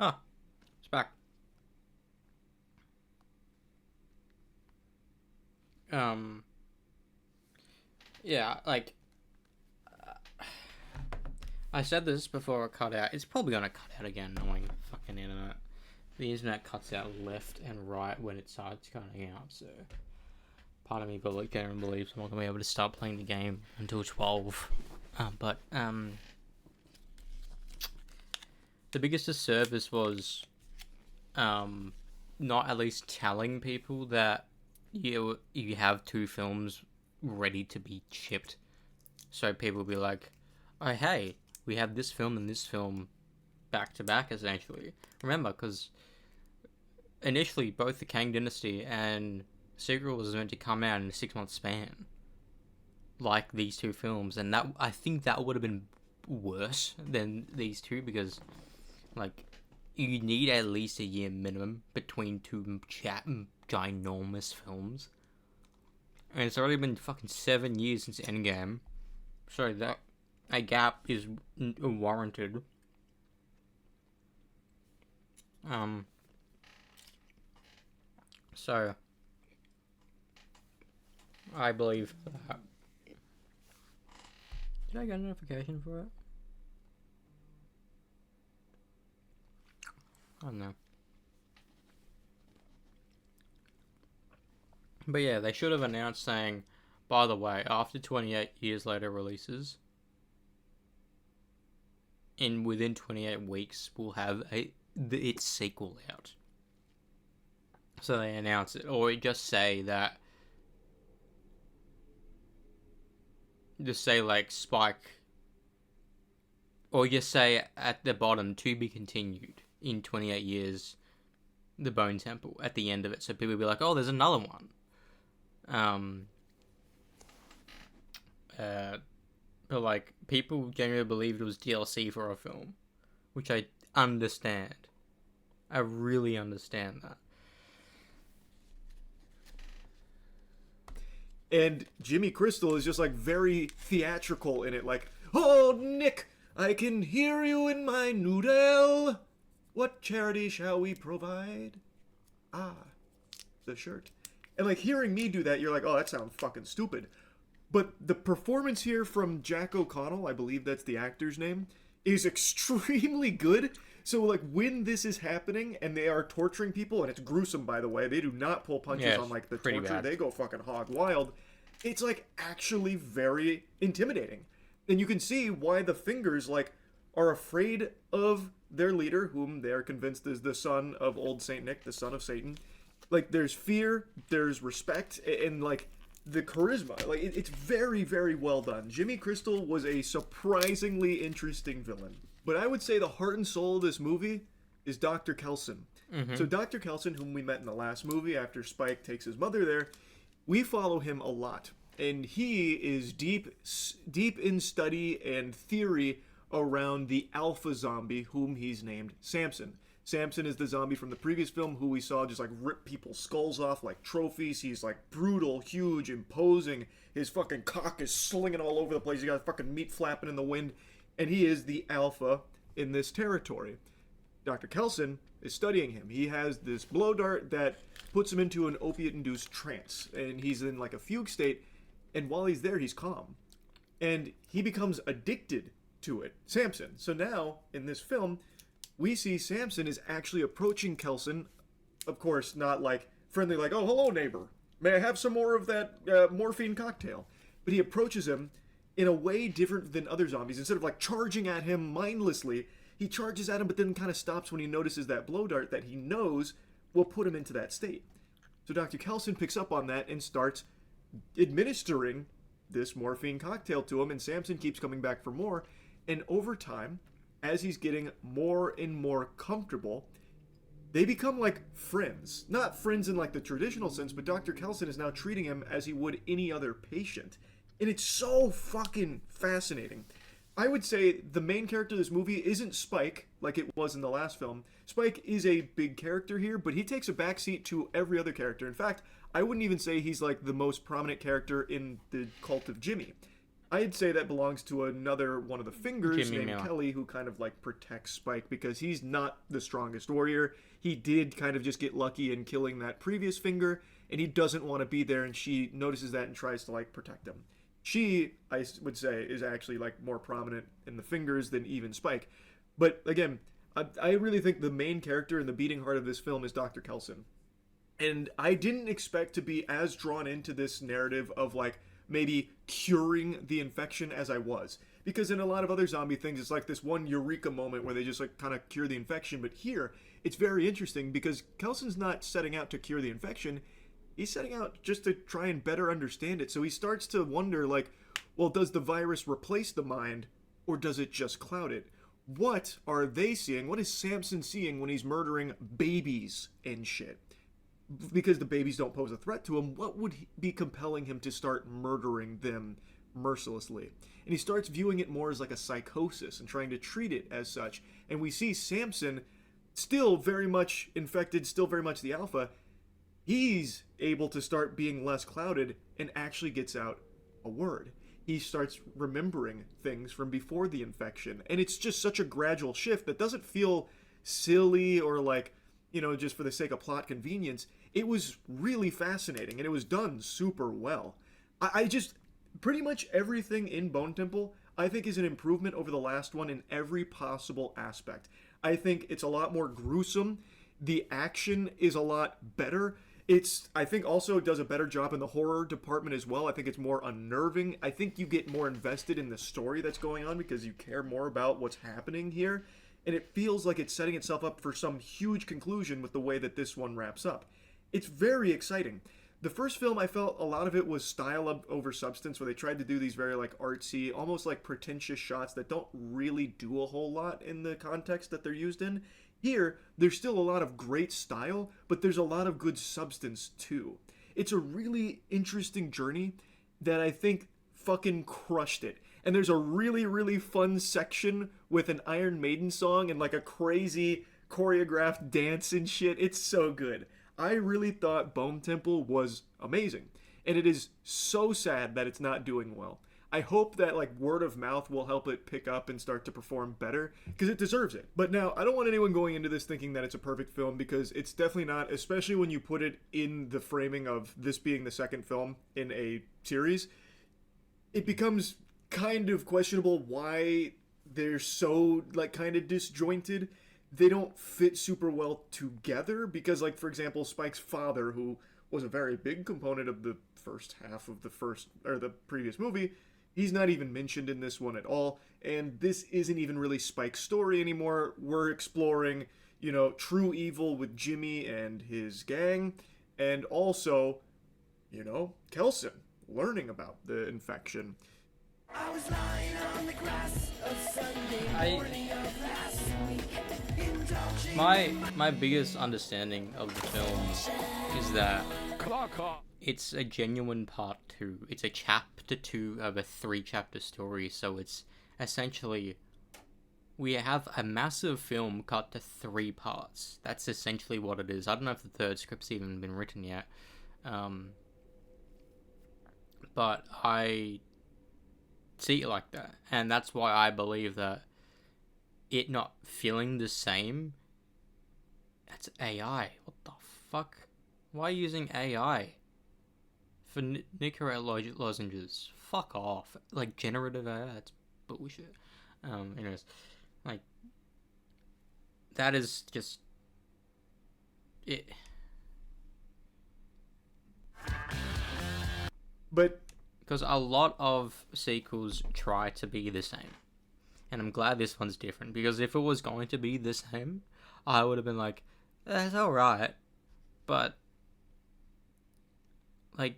Oh, it's back. Um, yeah, like I said this before it cut out. It's probably gonna cut out again, knowing fucking internet. The internet cuts out left and right when it starts cutting out. So part of me can't believes I'm not gonna be able to start playing the game until 12. But the biggest disservice was not at least telling people that you have two films ready to be shipped. So people will be like, oh hey, we have this film and this film back to back essentially. Remember, because initially both the Kang Dynasty and Secret was meant to come out in a 6-month span, like these two films, and that I think that would have been worse than these two because, like, you need at least a year minimum between two ginormous films, and it's already been fucking 7 years since Endgame, so that a gap is warranted. So I believe that. Did I get a notification for it? I don't know. But yeah, they should have announced saying, by the way, after 28 years later releases, within 28 weeks, we'll have its sequel out. So they announce it, or just say that. Just say like Spike, or just say at the bottom to be continued in 28 years, the Bone Temple at the end of it, so people will be like, oh, there's another one. But like people genuinely believed it was DLC for a film, which I understand. I really understand that. And Jimmy Crystal is just like very theatrical in it, like, oh, Nick, I can hear you in my noodle. What charity shall we provide? Ah, the shirt. And like hearing me do that, you're like, oh, that sounds fucking stupid. But the performance here from Jack O'Connell, I believe that's the actor's name, is extremely good. So like when this is happening and they are torturing people, and it's gruesome by the way, they do not pull punches on like the torture, bad. They go fucking hog wild. It's like actually very intimidating. And you can see why the Fingers like are afraid of their leader, whom they are convinced is the son of old Saint Nick, the son of Satan. Like there's fear, there's respect, and like the charisma. Like it's very, very well done. Jimmy Crystal was a surprisingly interesting villain. But I would say the heart and soul of this movie is Dr. Kelson. Mm-hmm. So Dr. Kelson, whom we met in the last movie after Spike takes his mother there, we follow him a lot. And he is deep in study and theory around the alpha zombie, whom he's named Samson. Samson is the zombie from the previous film who we saw just like rip people's skulls off like trophies. He's like brutal, huge, imposing. His fucking cock is slinging all over the place. He got fucking meat flapping in the wind. And he is the alpha in this territory. Dr. Kelson is studying him. He has this blow dart that puts him into an opiate-induced trance. And he's in like a fugue state. And while he's there, he's calm. And he becomes addicted to it. Samson. So now, in this film, we see Samson is actually approaching Kelson. Of course, not like friendly, like, oh, hello, neighbor. May I have some more of that morphine cocktail? But he approaches him in a way different than other zombies. Instead of like charging at him mindlessly, he charges at him but then kind of stops when he notices that blow dart that he knows will put him into that state. So Dr. Kelson picks up on that and starts administering this morphine cocktail to him, and Samson keeps coming back for more. And over time, as he's getting more and more comfortable, they become like friends. Not friends in like the traditional sense, but Dr. Kelson is now treating him as he would any other patient. And it's so fucking fascinating. I would say the main character of this movie isn't Spike, like it was in the last film. Spike is a big character here, but he takes a backseat to every other character. In fact, I wouldn't even say he's like the most prominent character in the cult of Jimmy. I'd say that belongs to another one of the fingers Jimmy named Miller. Kelly, who kind of like protects Spike because he's not the strongest warrior. He did kind of just get lucky in killing that previous finger, and he doesn't want to be there, and she notices that and tries to like protect him. She, I would say, is actually like more prominent in the fingers than even Spike. But again, I really think the main character and the beating heart of this film is Dr. Kelson. And I didn't expect to be as drawn into this narrative of like maybe curing the infection as I was. Because in a lot of other zombie things, it's like this one eureka moment where they just like kind of cure the infection. But here, it's very interesting because Kelson's not setting out to cure the infection. He's setting out just to try and better understand it. So he starts to wonder, like, well, does the virus replace the mind or does it just cloud it? What are they seeing? What is Samson seeing when he's murdering babies and shit? Because the babies don't pose a threat to him, what would be compelling him to start murdering them mercilessly? And he starts viewing it more as like a psychosis and trying to treat it as such. And we see Samson, still very much infected, still very much the alpha, he's able to start being less clouded and actually gets out a word. He starts remembering things from before the infection. And it's just such a gradual shift that doesn't feel silly or like, just for the sake of plot convenience. It was really fascinating and it was done super well. I just, pretty much everything in Bone Temple, I think is an improvement over the last one in every possible aspect. I think it's a lot more gruesome. The action is a lot better. I think also does a better job in the horror department as well. I think it's more unnerving. I think you get more invested in the story that's going on because you care more about what's happening here. And it feels like it's setting itself up for some huge conclusion with the way that this one wraps up. It's very exciting. The first film, I felt a lot of it was style over substance, where they tried to do these very like artsy, almost like pretentious shots that don't really do a whole lot in the context that they're used in. Here, there's still a lot of great style, but there's a lot of good substance too. It's a really interesting journey that I think fucking crushed it. And there's a really, really fun section with an Iron Maiden song and like a crazy choreographed dance and shit. It's so good. I really thought Bone Temple was amazing. And it is so sad that it's not doing well. I hope that like word of mouth will help it pick up and start to perform better because it deserves it. But now, I don't want anyone going into this thinking that it's a perfect film because it's definitely not, especially when you put it in the framing of this being the second film in a series. It becomes kind of questionable why they're so like kind of disjointed. They don't fit super well together because, like, for example, Spike's father, who was a very big component of the first half of the previous movie, he's not even mentioned in this one at all. And this isn't even really Spike's story anymore. We're exploring, true evil with Jimmy and his gang, and also, Kelson learning about the infection. I was lying on the grass of Sunday morning of last week. My biggest understanding of the film is that it's a genuine part 2. It's a chapter 2 of a 3-chapter story, so it's essentially we have a massive film cut to 3 parts. That's essentially what it is. I don't know if the third script's even been written yet. But I see it like that, and that's why I believe that it not feeling the same. That's AI. What the fuck? Why are you using AI for Nicorette lozenges? Fuck off. Like generative AI. That's bullshit. Anyways, like that is just it. But because a lot of sequels try to be the same. And I'm glad this one's different. Because if it was going to be the same, I would have been like, that's alright. But, like,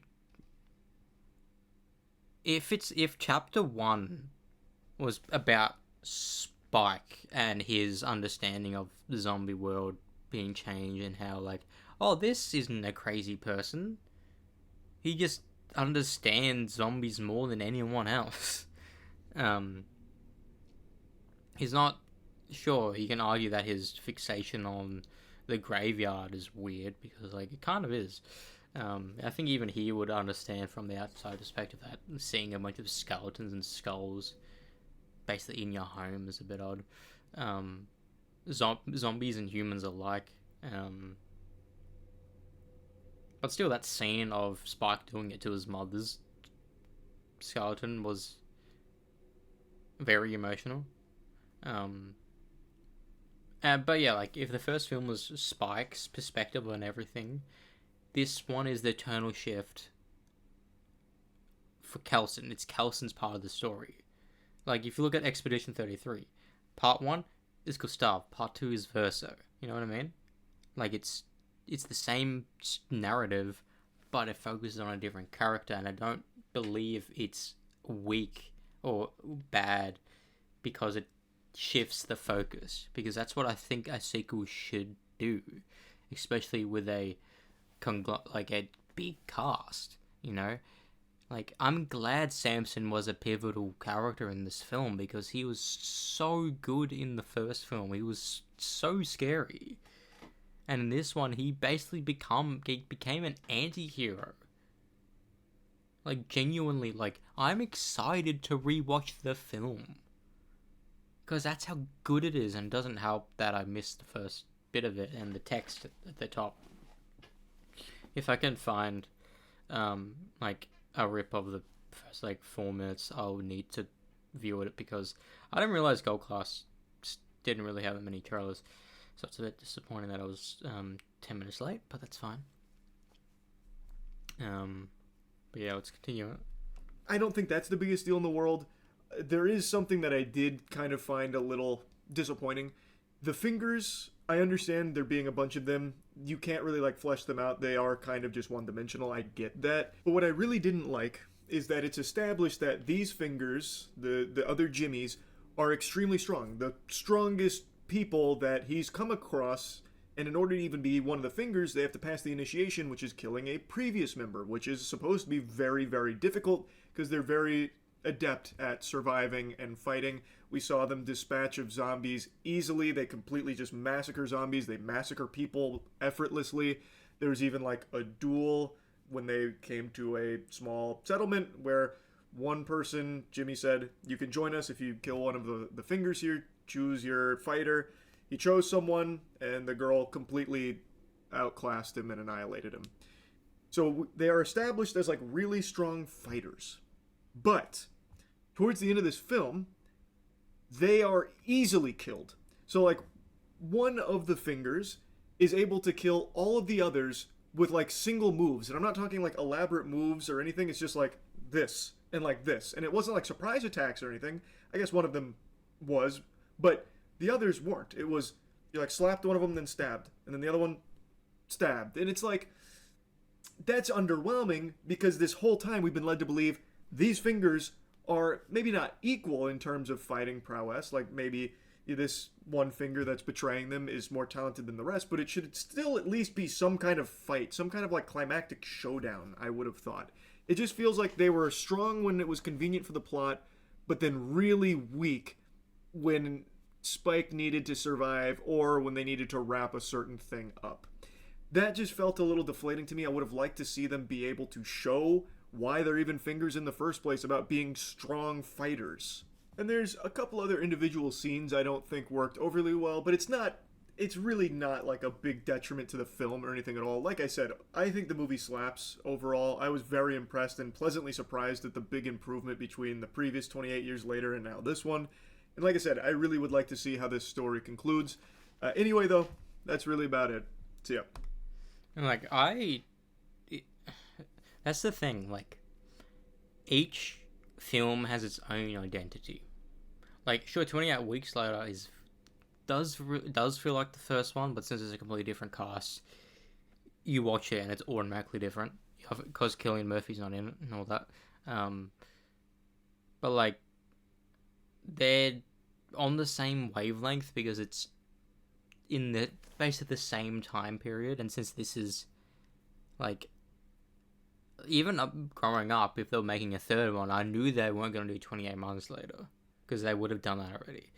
if chapter 1 was about Spike and his understanding of the zombie world being changed and how, like, oh, this isn't a crazy person. He just understands zombies more than anyone else. He's not sure. You can argue that his fixation on the graveyard is weird because, like, it kind of is. I think even he would understand from the outside perspective that seeing a bunch of skeletons and skulls basically in your home is a bit odd. Zombies and humans alike. But still, that scene of Spike doing it to his mother's skeleton was very emotional. But yeah, like, if the first film was Spike's perspective on everything, this one is the tonal shift for Kelson. It's Kelson's part of the story. Like, if you look at Expedition 33, part 1 is Gustav, part 2 is Verso. You know what I mean? Like, it's the same narrative, but it focuses on a different character, and I don't believe it's weak or bad because it shifts the focus, because that's what I think a sequel should do, especially with a big cast, you know? Like, I'm glad Samson was a pivotal character in this film, because he was so good in the first film. He was so scary. And in this one, he basically became an anti-hero. Like, genuinely, like, I'm excited to rewatch the film. Because that's how good it is, and it doesn't help that I missed the first bit of it and the text at the top. If I can find, like, a rip of the first, 4 minutes, I'll need to view it, because I didn't realize Gold Class didn't really have that many trailers. So it's a bit disappointing that I was 10 minutes late, but that's fine. But yeah, let's continue. I don't think that's the biggest deal in the world. There is something that I did kind of find a little disappointing. The fingers, I understand there being a bunch of them. You can't really flesh them out. They are kind of just one-dimensional. I get that. But what I really didn't like is that it's established that these fingers, the other Jimmies, are extremely strong. The strongest people that he's come across, and in order to even be one of the fingers, they have to pass the initiation, which is killing a previous member, which is supposed to be very, very difficult because they're very adept at surviving and fighting. We saw them dispatch of zombies easily. They completely just massacre zombies. They massacre people effortlessly. There was even a duel when they came to a small settlement where one person, Jimmy, said, "You can join us if you kill one of the fingers here. Choose your fighter." He chose someone, and the girl completely outclassed him and annihilated him. So they are established as really strong fighters. But towards the end of this film, they are easily killed. So one of the fingers is able to kill all of the others with single moves. And I'm not talking elaborate moves or anything. It's just this and this. And it wasn't surprise attacks or anything. I guess one of them was, but the others weren't. It was, you slapped one of them, then stabbed, and then the other one stabbed. And it's that's underwhelming, because this whole time we've been led to believe these fingers are maybe not equal in terms of fighting prowess. Maybe this one finger that's betraying them is more talented than the rest, but it should still at least be some kind of fight, some kind of climactic showdown, I would have thought. It just feels like they were strong when it was convenient for the plot, but then really weak when Spike needed to survive or when they needed to wrap a certain thing up. That just felt a little deflating to me. I would have liked to see them be able to show why they're even fingers in the first place, about being strong fighters. And there's a couple other individual scenes I don't think worked overly well, but it's really not a big detriment to the film or anything at all. Like I said, I think the movie slaps overall. I was very impressed and pleasantly surprised at the big improvement between the previous 28 years later and now this one. And like I said, I really would like to see how this story concludes. Anyway, though, that's really about it. See ya. That's the thing. Each film has its own identity. Sure, 28 Weeks Later does feel like the first one, but since it's a completely different cast, you watch it and it's automatically different because Cillian Murphy's not in it and all that. But they're on the same wavelength because it's in basically the same time period, and since this is even growing up, if they were making a third one, I knew they weren't going to do 28 Months Later, because they would have done that already.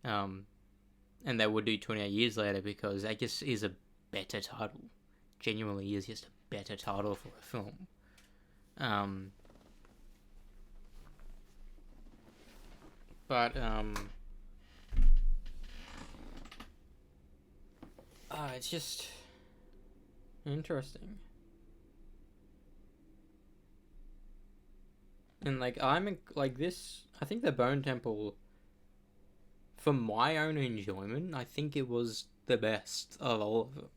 And they would do 28 Years Later, because that just is a better title. Genuinely is just a better title for a film. But it's just interesting. And like this, I think the Bone Temple, for my own enjoyment, I think it was the best of all of them.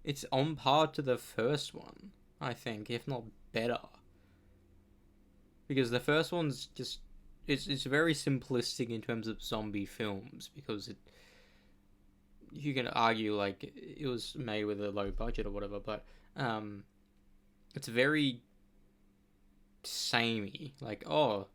It's on par to the first one, I think, if not better. Because the first one's just it's very simplistic in terms of zombie films, because you can argue like it was made with a low budget or whatever, but it's very samey. Like, oh,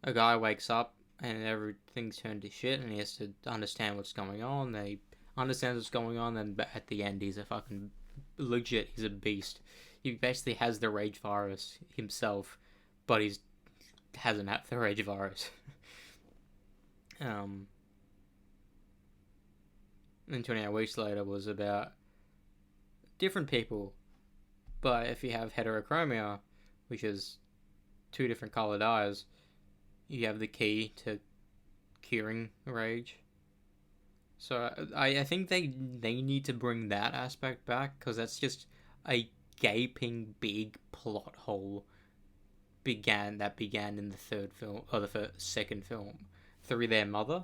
a guy wakes up and everything's turned to shit, and he has to understand what's going on. They understand what's going on, and at the end, he's a fucking legit. He's a beast. He basically has the rage virus himself, but hasn't had the rage virus. And 28 Weeks Later was about different people, but if you have heterochromia, which is two different colored eyes, you have the key to curing rage. So I think they need to bring that aspect back, because that's just a gaping big plot hole began in the third film, or the second film, through their mother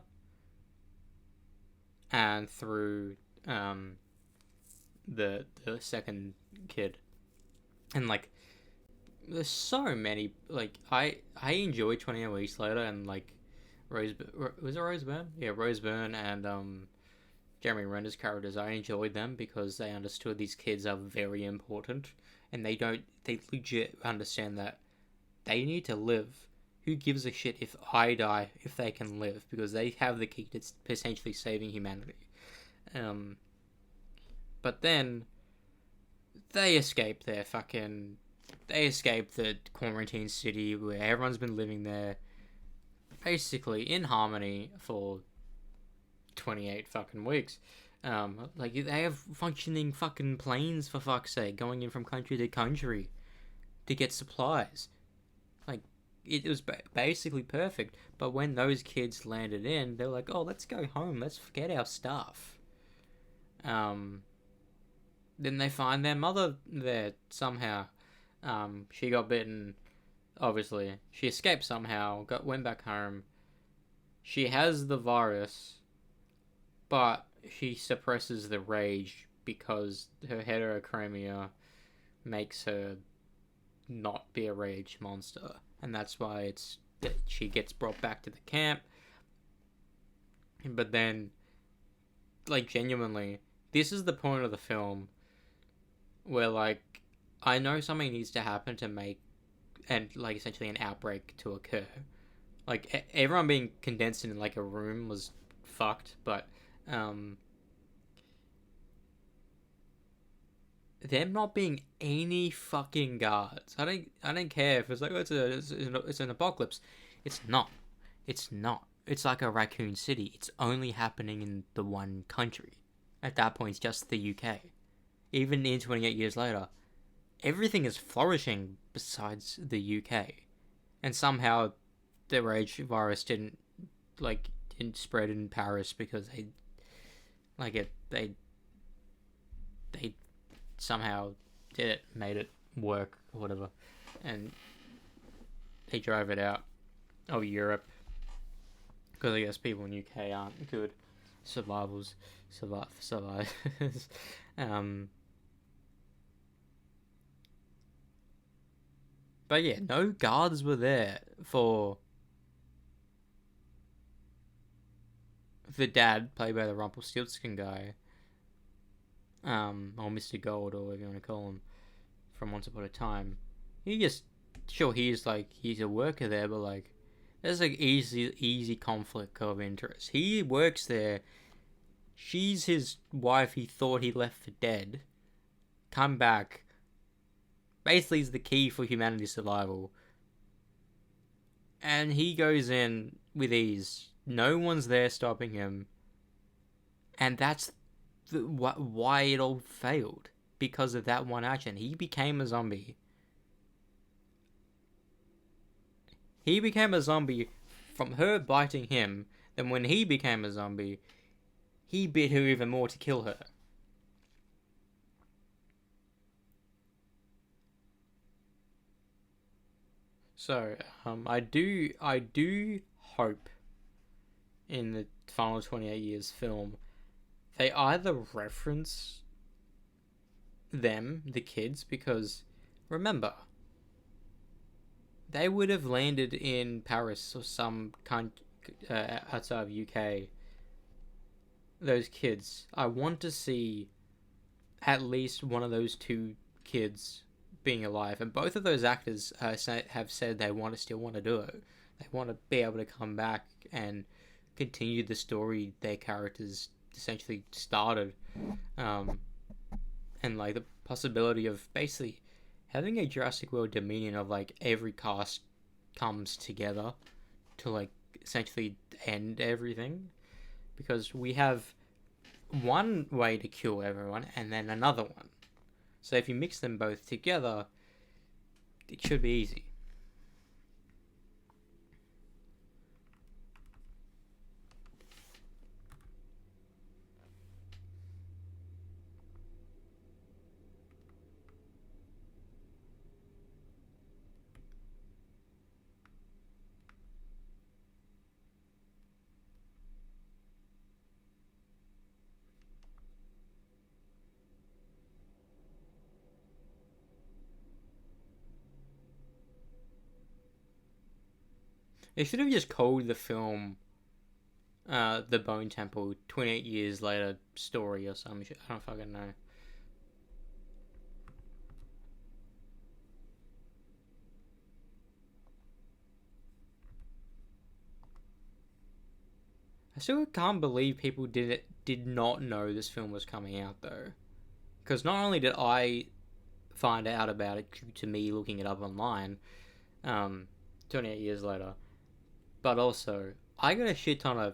and through the second kid. And like there's so many, like I enjoy 28 Weeks Later, and like was it Rose Byrne? Yeah, Rose Byrne and Jeremy Renner's characters. I enjoyed them because they understood these kids are very important, and they legit understand that they need to live. Who gives a shit if I die if they can live? Because they have the key to potentially saving humanity. But then they escape the quarantine city where everyone's been living there basically in harmony for 28 fucking weeks. Like, they have functioning fucking planes, for fuck's sake, going in from country to country to get supplies. Like, it was basically perfect. But when those kids landed in, they're like, oh, let's go home, let's forget our stuff. Then they find their mother there somehow. She got bitten, obviously. She escaped somehow, went back home. She has the virus, but she suppresses the rage because her heterochromia makes her not be a rage monster. And that's why she gets brought back to the camp. But then, like, genuinely, this is the point of the film where, like, I know something needs to happen to make, and, like, essentially an outbreak to occur. Like, everyone being condensed in, like, a room was fucked, but, them not being any fucking guards. I don't care if it's like, oh, it's an apocalypse. It's not. It's not. It's like a raccoon city. It's only happening in the one country. At that point, it's just the UK. Even in 28 years later, everything is flourishing besides the UK. And somehow the rage virus didn't spread in Paris because they somehow made it work or whatever, and they drove it out of Europe because I guess people in UK aren't good survivors. But yeah, no guards were there for the dad, played by the Rumpelstiltskin guy, or Mr. Gold, or whatever you want to call him, from Once Upon a Time. He's a worker there, but like, there's like easy conflict of interest. He works there. She's his wife he thought he left for dead. Come back. Basically is the key for humanity's survival. And he goes in with ease. No one's there stopping him. And that's why it all failed. because of that one action. He became a zombie. He became a zombie from her biting him. Then when he became a zombie, he bit her even more to kill her. So, I do hope in the final 28 years film, they either reference them, the kids, because remember, they would have landed in Paris or some outside of UK. Those kids, I want to see at least one of those two kids being alive, and both of those actors have said they still want to do it. They want to be able to come back and continue the story their characters essentially started, and like the possibility of basically having a Jurassic World Dominion of like every cast comes together to like essentially end everything, because we have one way to kill everyone and then another one. So if you mix them both together, it should be easy. They should have just called the film The Bone Temple 28 years later story or some shit. I don't fucking know. I still can't believe people did not know this film was coming out though. Because not only did I find out about it due to me looking it up online, 28 years later, but also I got a shit ton of.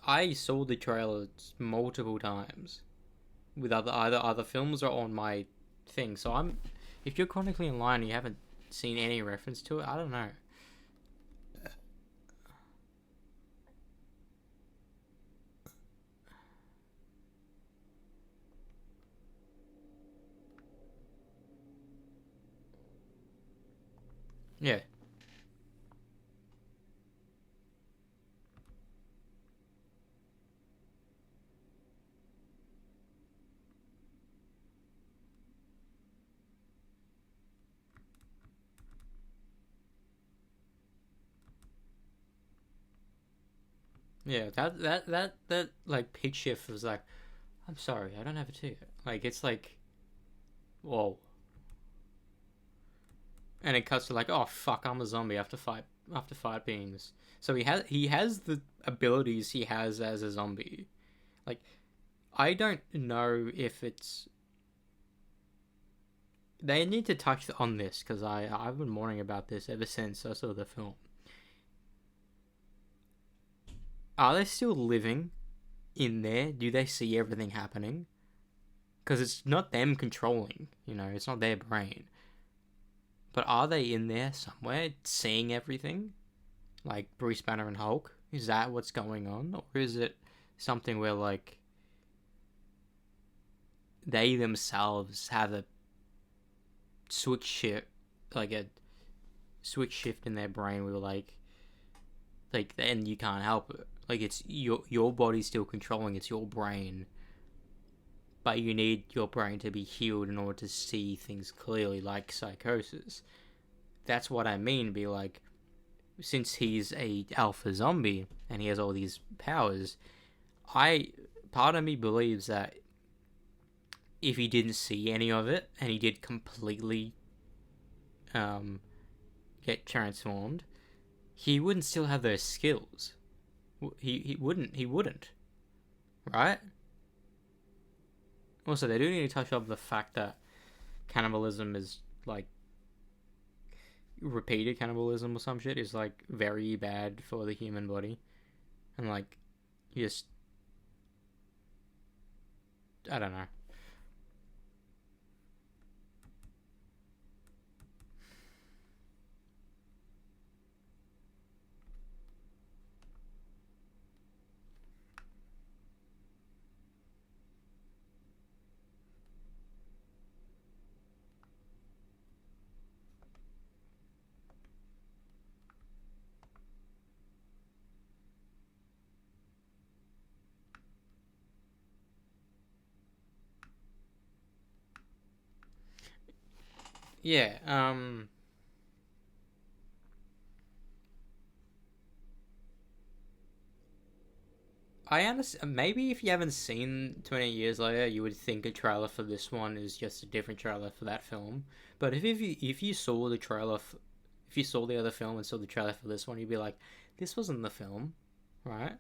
I saw the trailers multiple times with either other films or on my thing. So if you're chronically in line and you haven't seen any reference to it, I don't know. Yeah. Yeah, that like pitch shift was like, I'm sorry, I don't have a ticket. Like it's like, whoa, and it cuts to like, oh fuck, I'm a zombie. I have to fight beings. So he has the abilities he has as a zombie. Like I don't know if it's they need to touch on this because I've been mourning about this ever since I saw the film. Are they still living in there? Do they see everything happening? Because it's not them controlling, it's not their brain. But are they in there somewhere seeing everything? Like Bruce Banner and Hulk? Is that what's going on? Or is it something where, like, they themselves have a switch shift, like a switch shift in their brain where, like then you can't help it. Like, it's your body's still controlling, it's your brain. But you need your brain to be healed in order to see things clearly, like psychosis. That's what I mean, be like, since he's a alpha zombie and he has all these powers, part of me believes that if he didn't see any of it and he did completely get transformed, he wouldn't still have those skills. He wouldn't, right? Also, they do need to touch on the fact that cannibalism is, like, repeated cannibalism or some shit is, like, very bad for the human body. And, like, just, I don't know. Yeah. I understand. Maybe if you haven't seen 20 Years Later, you would think a trailer for this one is just a different trailer for that film. But if you saw the trailer, if you saw the other film and saw the trailer for this one, you'd be like, this wasn't the film, right?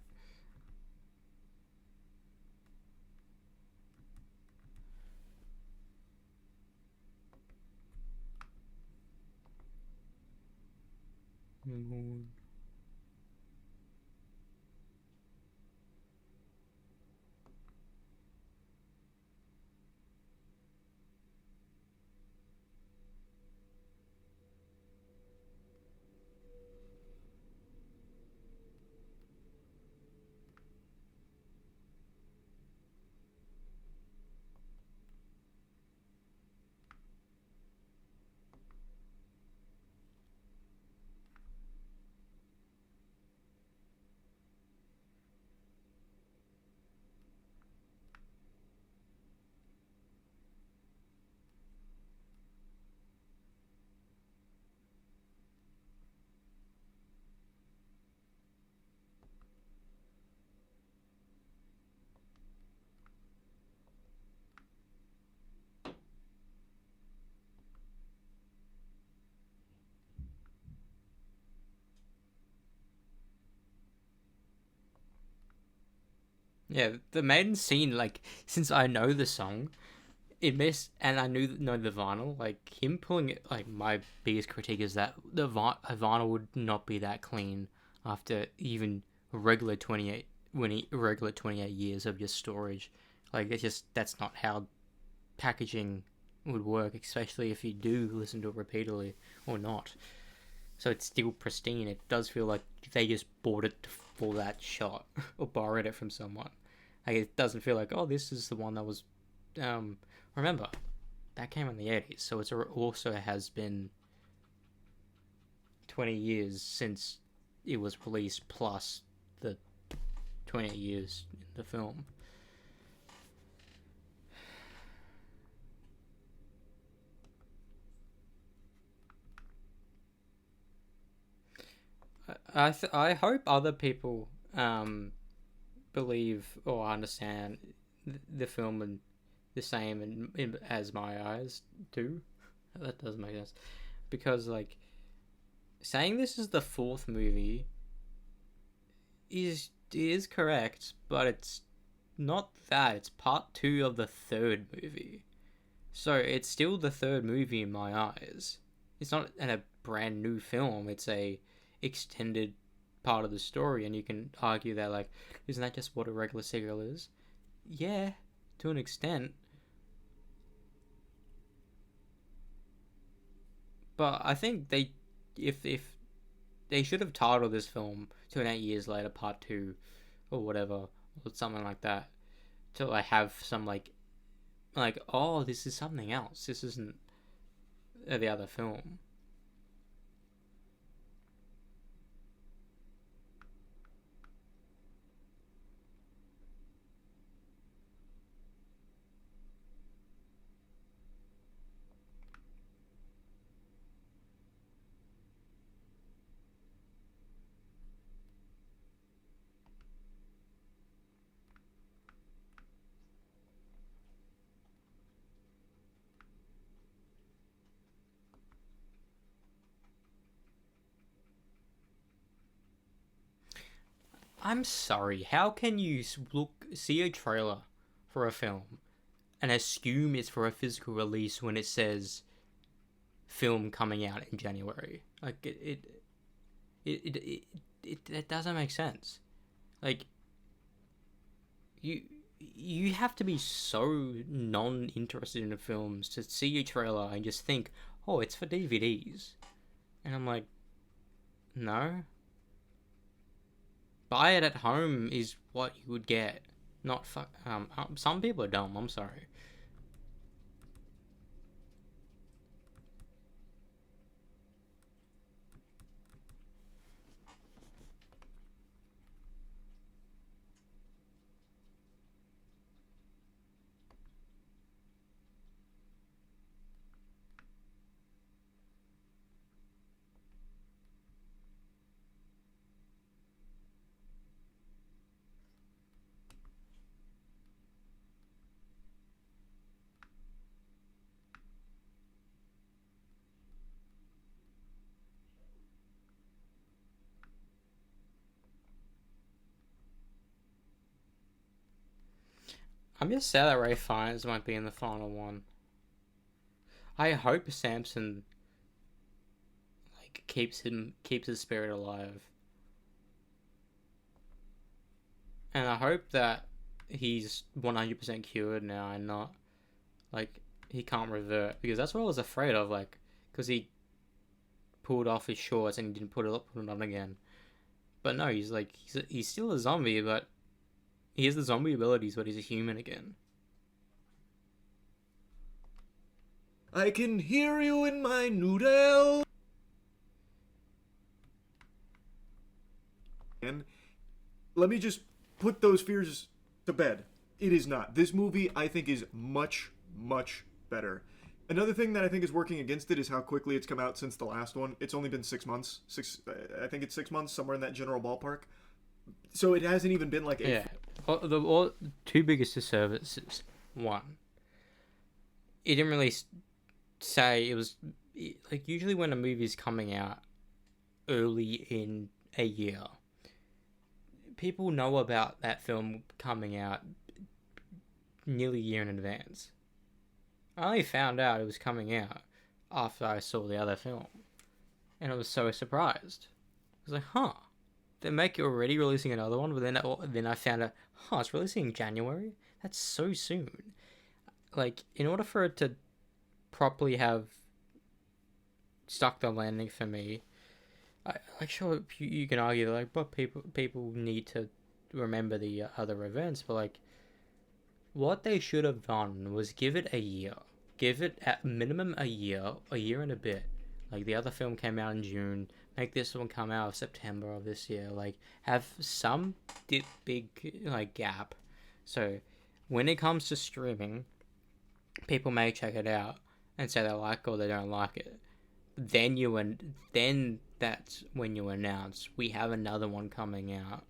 Mm. Yeah, the maiden scene, like, since I know the song, it missed, and I know the vinyl. Like him pulling it, like my biggest critique is that the vinyl would not be that clean after even regular 28 regular 28 years of just storage. Like it's just that's not how packaging would work, especially if you do listen to it repeatedly or not. So it's still pristine. It does feel like they just bought it for that shot or borrowed it from someone. Like it doesn't feel like, oh, this is the one that was. Remember, that came in the 80s, so it also has been 20 years since it was released, plus the 28 years in the film. I hope other people believe or understand the film and the same as my eyes do. That doesn't make sense because like saying this is the fourth movie is correct, but it's not that. It's part two of the third movie, so it's still the third movie in my eyes. It's not a brand new film. It's a extended part of the story, and you can argue that like, isn't that just what a regular sequel is? Yeah, to an extent. But I think if they should have titled this film 2.8 years later, part two, or whatever, or something like that, to like have some like oh this is something else. This isn't the other film. I'm sorry. How can you see a trailer for a film and assume it's for a physical release when it says film coming out in January? Like it doesn't make sense. Like you you have to be so non-interested in the films to see a trailer and just think, oh, it's for DVDs, and I'm like, no. Buy it at home is what you would get. Not some people are dumb. I'm sorry. I'm just sad that Ray Fiennes might be in the final one. I hope Samson like keeps his spirit alive. And I hope that he's 100% cured now and not like he can't revert, because that's what I was afraid of, like, because he pulled off his shorts and he didn't put it on again. But no, he's still a zombie, but he has the zombie abilities, but he's a human again. I can hear you in my noodle. And let me just put those fears to bed. It is not. This movie, I think, is much, much better. Another thing that I think is working against it is how quickly it's come out since the last one. It's only been 6 months. I think it's 6 months, somewhere in that general ballpark. So it hasn't even been like Yeah. The two biggest disservices. One, it didn't really say it was like, usually when a movie's coming out early in a year, people know about that film coming out nearly a year in advance. I only found out it was coming out after I saw the other film, and I was so surprised. I was like, huh, they make it already releasing another one, but then I found out, it's releasing in January? That's so soon. Like, in order for it to properly have stuck the landing for me, sure, you can argue that, like, but people need to remember the other events, but like, what they should have done was give it a year. Give it at minimum a year and a bit. Like, the other film came out in June. Make this one come out of September of this year. Like, have some big like gap. So when it comes to streaming, people may check it out and say they like it or they don't like it. Then that's when you announce we have another one coming out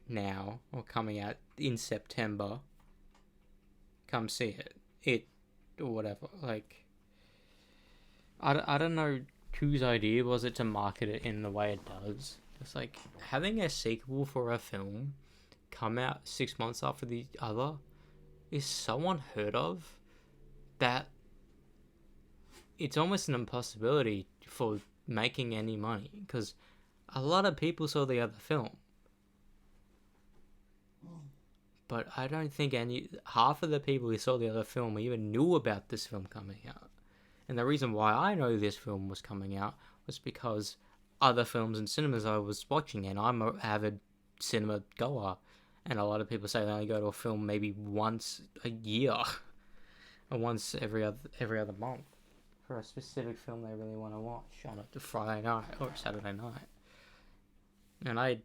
now, or coming out in September. Come see it or whatever. Like, I don't know whose idea was it to market it in the way it does. It's like, having a sequel for a film come out 6 months after the other is so unheard of that it's almost an impossibility for making any money, because a lot of people saw the other film. But I don't think half of the people who saw the other film even knew about this film coming out. And the reason why I know this film was coming out was because other films in cinemas I was watching, and I'm an avid cinema goer. And a lot of people say they only go to a film maybe once a year, or once every other month, for a specific film they really want to watch on a Friday night or Saturday night. And I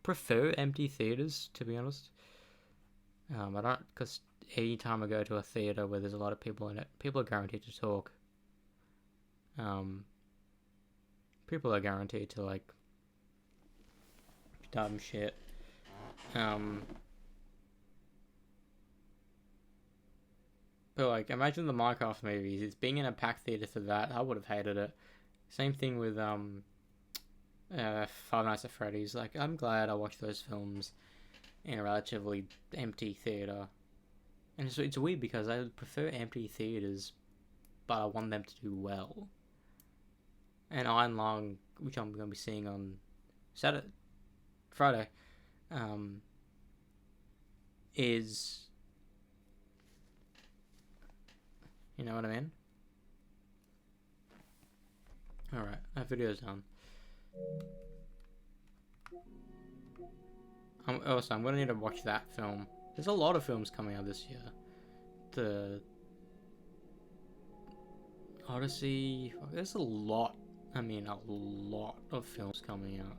prefer empty theaters, to be honest. I don't, because any time I go to a theater where there's a lot of people in it, people are guaranteed to talk. People are guaranteed to, like, dumb shit. But, like, imagine the Minecraft movies. It's being in a packed theater for that. I would have hated it. Same thing with Five Nights at Freddy's. Like, I'm glad I watched those films in a relatively empty theater. And it's weird because I prefer empty theaters, but I want them to do well. And Iron Lung, which I'm going to be seeing on Friday, is, you know what I mean? Alright, that video's done. I'm gonna need to watch that film. There's a lot of films coming out this year. The Odyssey. There's a lot. I mean, a lot of films coming out.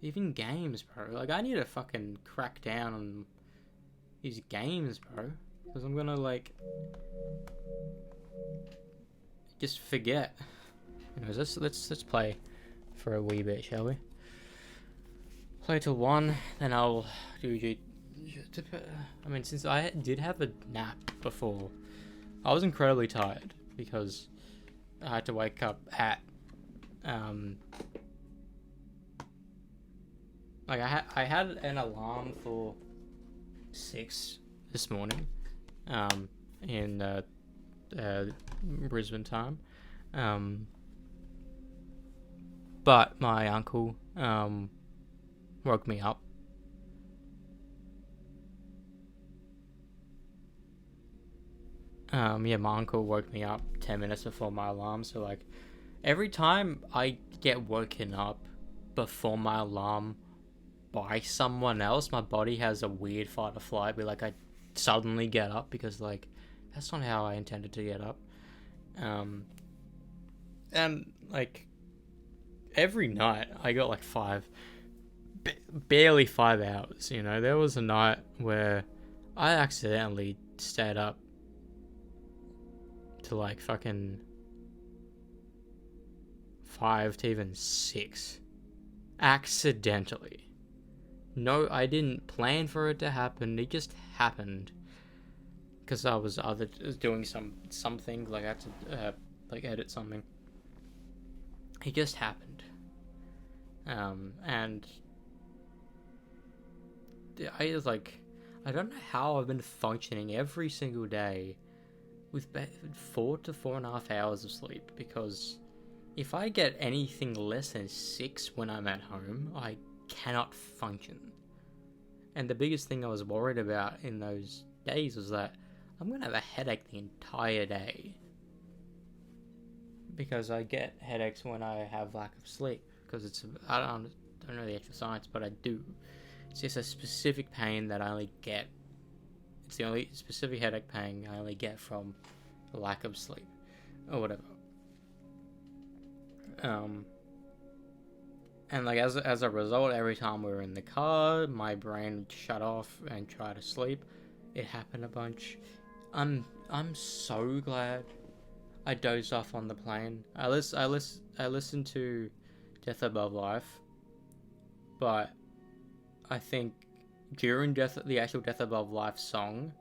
Even games, bro. Like, I need to fucking crack down on these games, bro. Because I'm gonna, like, just forget. Anyways, let's play for a wee bit, shall we? Play till 1, then I'll do. I mean, since I did have a nap before, I was incredibly tired. because I had to wake up at like I had an alarm for 6 this morning, in Brisbane time, but my uncle woke me up. My uncle woke me up 10 minutes before my alarm. So, like, every time I get woken up before my alarm by someone else, my body has a weird fight or flight where, like, I suddenly get up because, like, that's not how I intended to get up. And, like, every night I got, like, barely 5 hours, you know? There was a night where I accidentally stayed up to like fucking 5 to even 6 accidentally. No, I didn't plan for it to happen. It just happened because I was doing something, like I had to like edit something. It just happened, and I was like, I don't know how I've been functioning every single day with 4 to 4.5 hours of sleep, because if I get anything less than 6 when I'm at home, I cannot function. And the biggest thing I was worried about in those days was that I'm gonna have a headache the entire day, because I get headaches when I have lack of sleep, because I don't know the actual science, but I do. It's just a specific pain that I only get. It's the only specific headache pain I only get from lack of sleep, or whatever. And like as a result, every time we were in the car, my brain would shut off and try to sleep. It happened a bunch. I'm so glad I dozed off on the plane. I listened to Death Above Life, but I think during the actual Death Above Life song,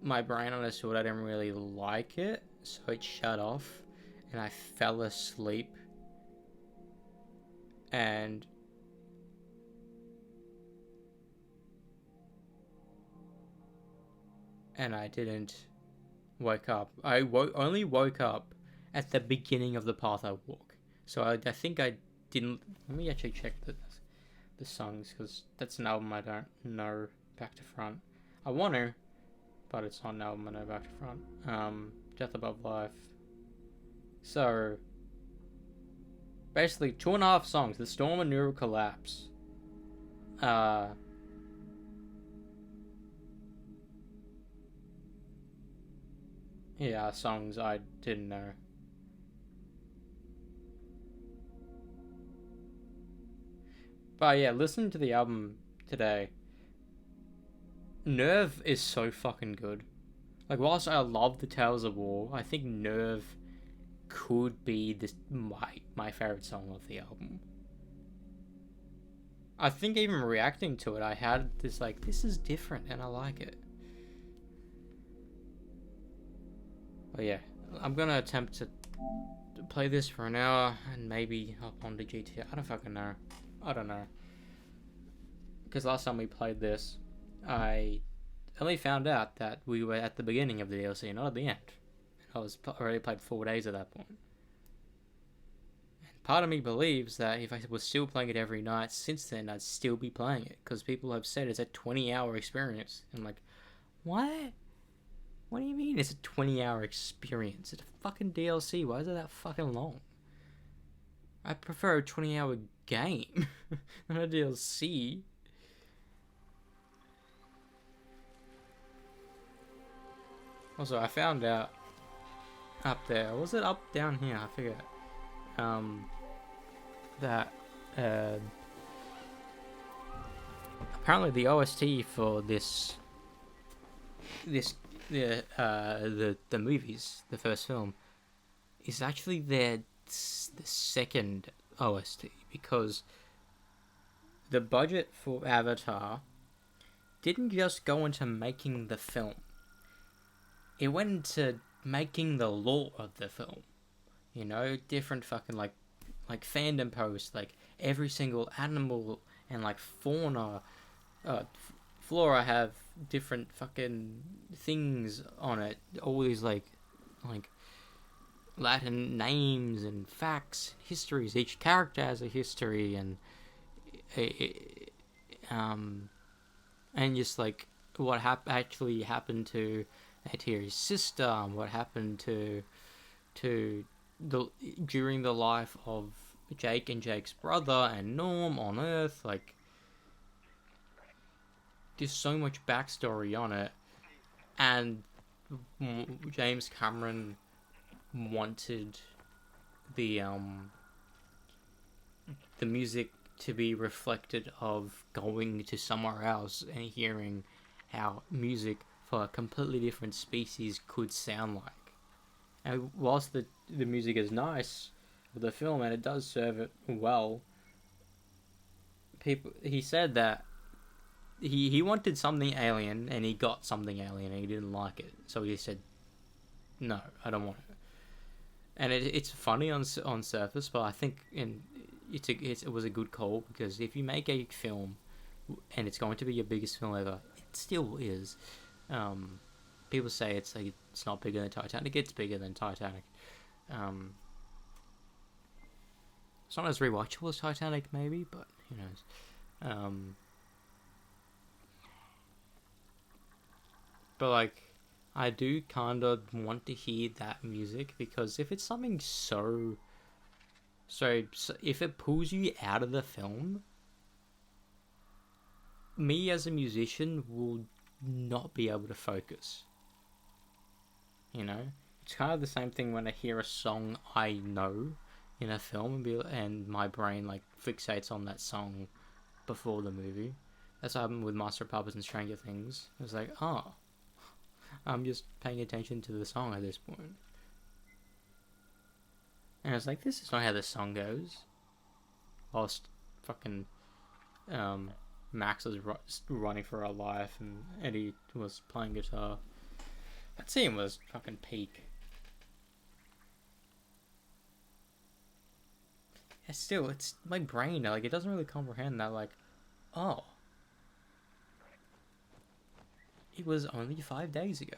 my brain understood I didn't really like it, so it shut off, and I fell asleep. And I didn't wake up. I only woke up at the beginning of the path I walk. So I think I didn't. Let me actually check the songs, because that's an album I don't know back to front. I want to, but it's not an album I know back to front. Death Above Life. So basically 2.5 songs: The Storm and Neural Collapse. Yeah, songs I didn't know. But yeah, listen to the album today. Nerve is so fucking good. Like, whilst I love the Tales of War, I think Nerve could be my favorite song of the album. I think even reacting to it, I had this like, this is different and I like it. But yeah, I'm gonna attempt to play this for an hour and maybe hop on to GTA. I don't fucking know. I don't know. Because last time we played this, I only found out that we were at the beginning of the DLC, not at the end. I was already played 4 days at that point. And part of me believes that if I was still playing it every night since then, I'd still be playing it. Because people have said it's a 20-hour experience. And I'm like, what? What do you mean it's a 20-hour experience? It's a fucking DLC. Why is it that fucking long? I prefer a 20-hour game, not a DLC. Also, I found out up there, was it up down here? I forget. That apparently the OST for the movies, the first film, is actually the second OST, because the budget for Avatar didn't just go into making the film. It went into making the lore of the film. You know, different fucking like fandom posts, like every single animal and like fauna, flora have different fucking things on it. All these like Latin names and facts, histories. Each character has a history, um, and just like what actually happened to Atiri's sister, and what happened to the during the life of Jake and Jake's brother and Norm on Earth. Like, there's so much backstory on it, and James Cameron wanted the the music to be reflected of going to somewhere else and hearing how music for a completely different species could sound like. And whilst the music is nice of the film and it does serve it well, he said that he wanted something alien and he got something alien and he didn't like it, so he said, "No, I don't want it." And it's funny on surface, but I think it was a good call, because if you make a film and it's going to be your biggest film ever, it still is. People say it's like it's not bigger than Titanic. It's bigger than Titanic. It's not as rewatchable as Titanic, maybe, but who knows. But like, I do kind of want to hear that music, because if it's something so if it pulls you out of the film, me as a musician will not be able to focus. You know, it's kind of the same thing when I hear a song I know in a film and my brain like fixates on that song before the movie. That's what happened with Master of Puppets and Stranger Things. It was like, oh, I'm just paying attention to the song at this point. And I was like, this is not how the song goes. Whilst fucking Max was running for her life and Eddie was playing guitar. That scene was fucking peak. Yeah, still, it's my brain, like, it doesn't really comprehend that, like, oh, it was only 5 days ago.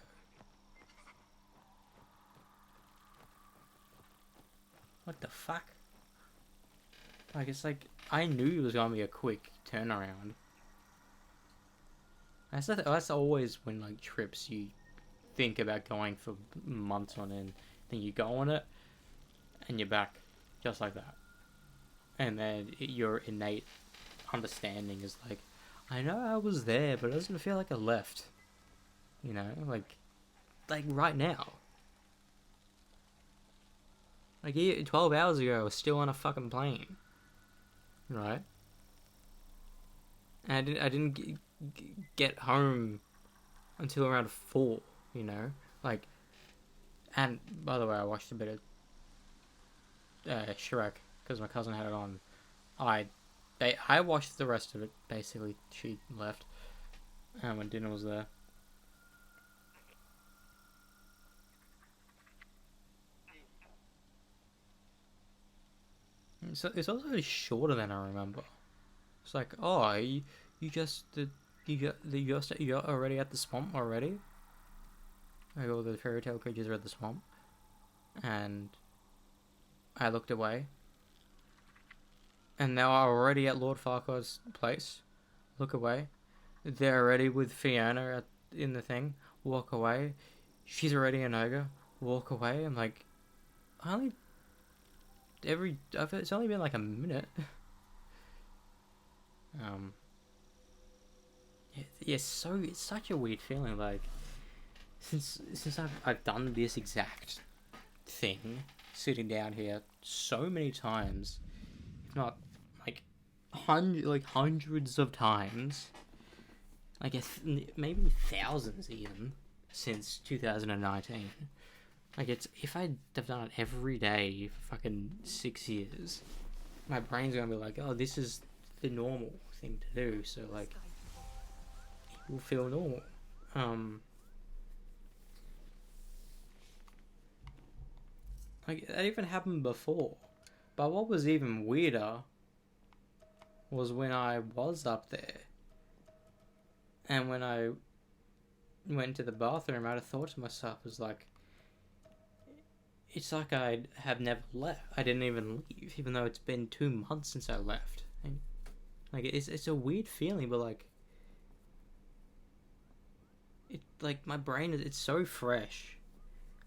What the fuck? Like, it's like, I knew it was gonna be a quick turnaround. That's always when, like, trips you think about going for months on end. Then you go on it, and you're back, just like that. And then your innate understanding is like, I know I was there, but it doesn't feel like I left. You know, like right now. Like 12 hours ago, I was still on a fucking plane. Right? And I didn't get home until around 4, you know? Like, and by the way, I watched a bit of Shrek, because my cousin had it on. I watched the rest of it, basically. She left when dinner was there. So it's also shorter than I remember. It's like, oh, you're already at the swamp already? Like, all the fairy tale creatures are at the swamp. And I looked away. And now I'm already at Lord Farquaad's place. Look away. They're already with Fiona in the thing. Walk away. She's already an ogre. Walk away. I'm like, it's only been like a minute. It's such a weird feeling. Like, since I've done this exact thing, sitting down here so many times, if not like hundreds of times, maybe thousands even, since 2019. Like, if I'd have done it every day for fucking 6 years, my brain's gonna be like, oh, this is the normal thing to do, so like, it will feel normal. Like, that even happened before. But what was even weirder was when I was up there. And when I went to the bathroom, I'd have thought to myself, was like, it's like I have never left. I didn't even leave, even though it's been 2 months since I left. And, like, it's a weird feeling, but like, it, like, my brain, it's so fresh.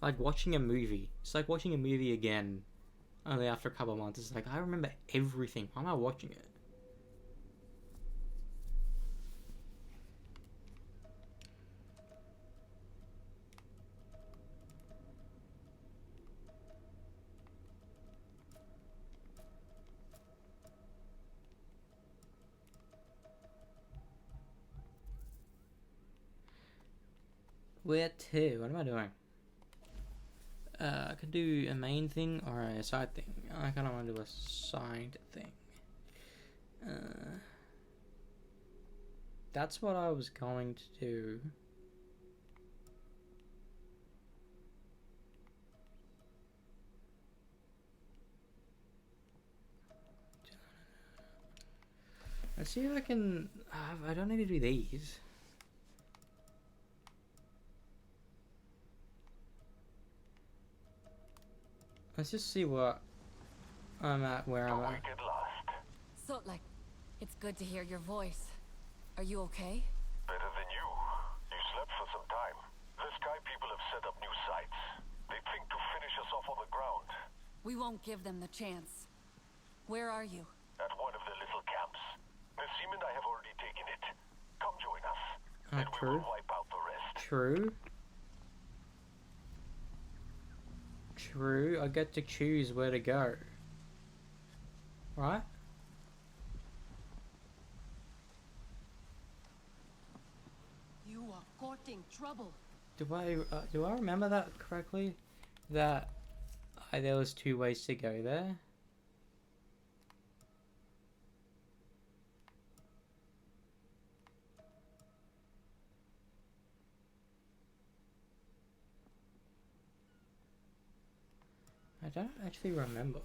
Like watching a movie. It's like watching a movie again, only after a couple of months. It's like, I remember everything. Why am I watching it? Where to? What am I doing? I could do a main thing or a side thing. I kind of want to do a side thing. That's what I was going to do. Let's see if I can... I don't need to do these. Let's just see what I'm at, where I'm at. Sotlek, it's good to hear your voice. Are you okay? Better than you. You slept for some time. The Sky people have set up new sites. They think to finish us off on the ground. We won't give them the chance. Where are you? At one of the little camps. Nassim and I have already taken it. Come join us. And we True. will wipe out the rest. True. True. I get to choose where to go. Right? You are courting trouble. Do I remember that correctly? That there was 2 ways to go there. I don't actually remember.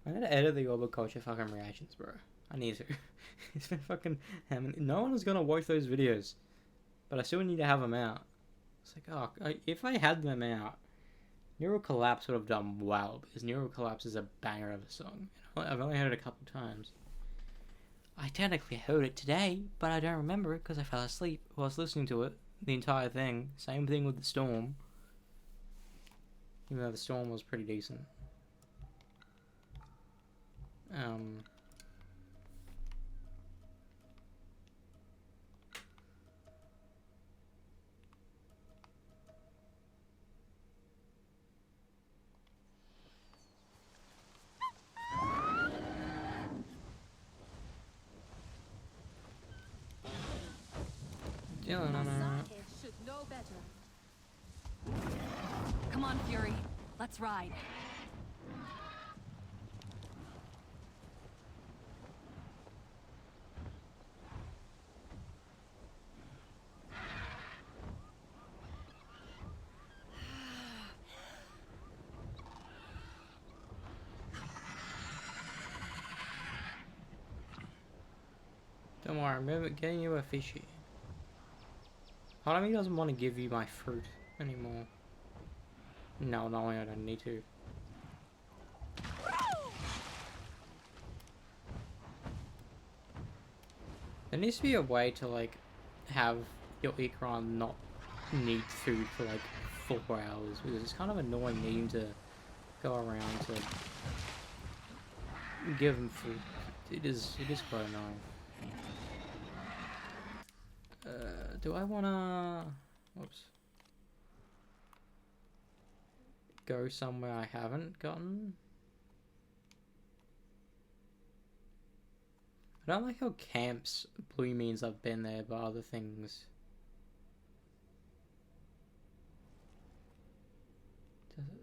I need to edit the Orbital Culture fucking reactions, bro. I need to. It's been fucking... No one is gonna watch those videos. But I still need to have them out. It's like, oh, if I had them out, Neural Collapse would have done well, because Neural Collapse is a banger of a song. I've only heard it a couple times. I technically heard it today, but I don't remember it because I fell asleep whilst listening to it. The entire thing. Same thing with The Storm. Even though The Storm was pretty decent. Should know better. Come on, Fury. Let's ride. Don't worry, I'm getting you a fishy. Part of me doesn't want to give you my fruit anymore. No, I don't need to. There needs to be a way to, like, have your Ikran not need food for, like, 4 hours, because it's kind of annoying needing to go around to give them food. It is quite annoying. Do I wanna... Whoops. Go somewhere I haven't gotten? I don't like how camps blue means I've been there, but other things... Does it...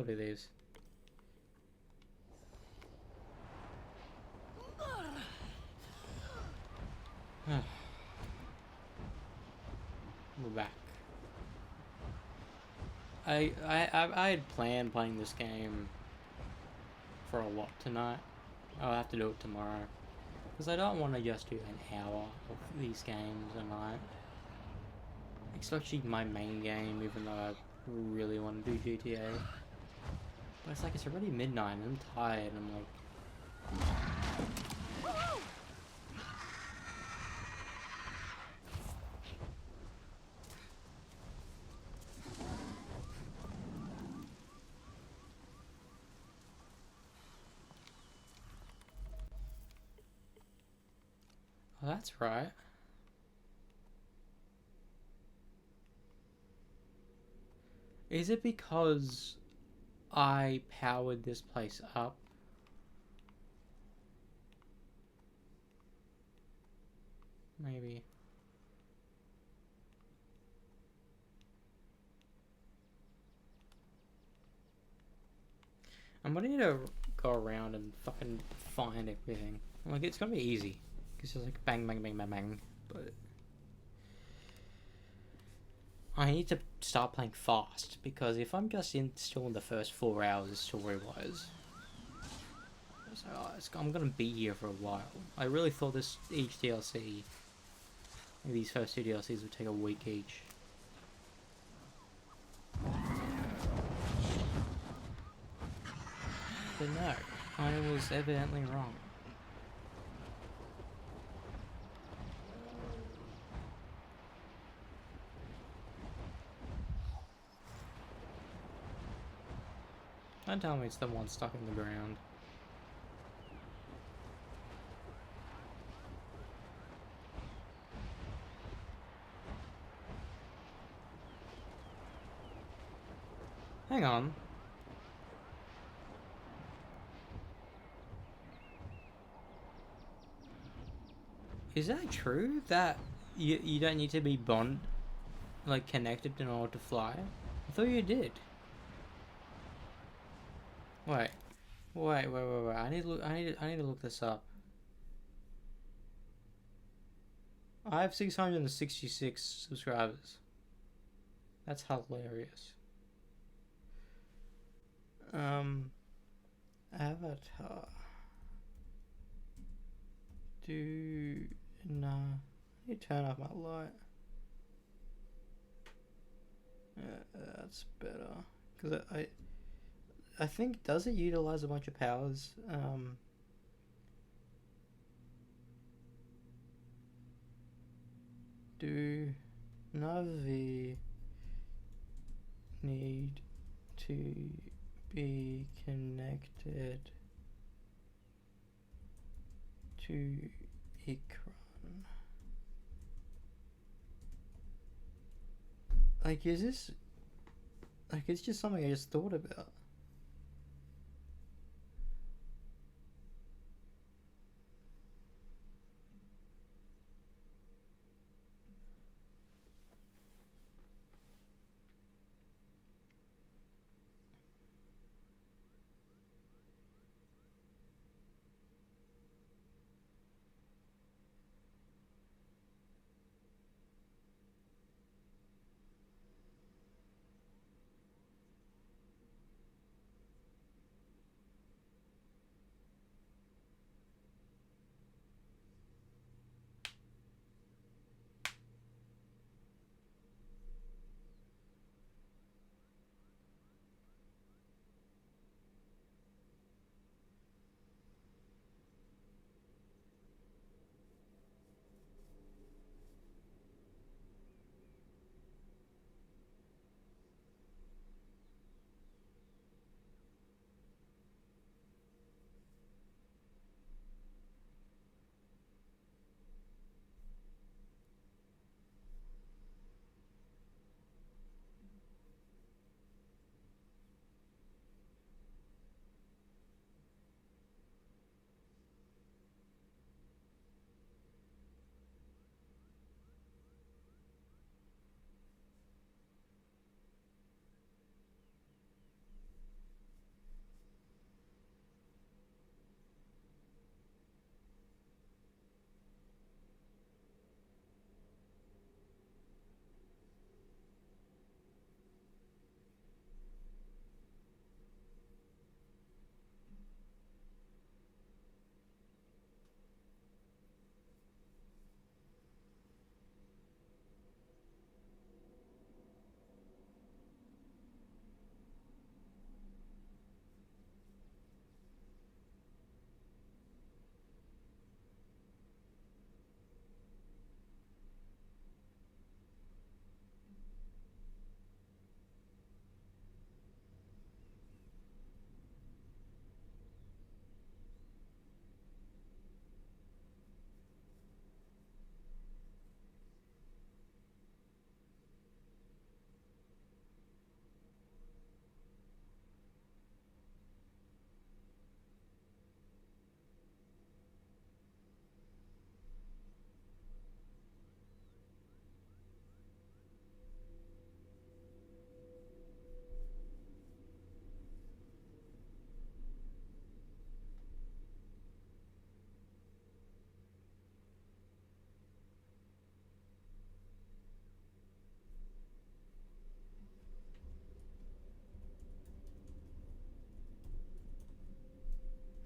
I'll do these. We're back. I had planned playing this game for a lot tonight. I'll have to do it tomorrow. Because I don't want to just do an hour of these games a night. It's actually my main game, even though I really want to do GTA. But it's like, it's already midnight and I'm tired and I'm like... Oh, that's right. Is it because I powered this place up? Maybe. I'm gonna need to go around and fucking find everything. Like, it's gonna be easy. Because it's like bang, bang, bang, bang, bang. But I need to start playing fast. Because if I'm just still in the first 4 hours story-wise, so I'm gonna be here for a while. I really thought each DLC, these first 2 DLCs would take a week each. But no, I was evidently wrong. Don't tell me it's the one stuck in the ground. Hang on. Is that true? That you don't need to be connected in order to fly? I thought you did. Wait. Wait. I need to look this up. I have 666 subscribers. That's hilarious. Avatar. Nah. I need to turn off my light. That's better. Because I think, does it utilize a bunch of powers? Do Navi need to be connected to Ikran? Like, is this... Like, it's just something I just thought about.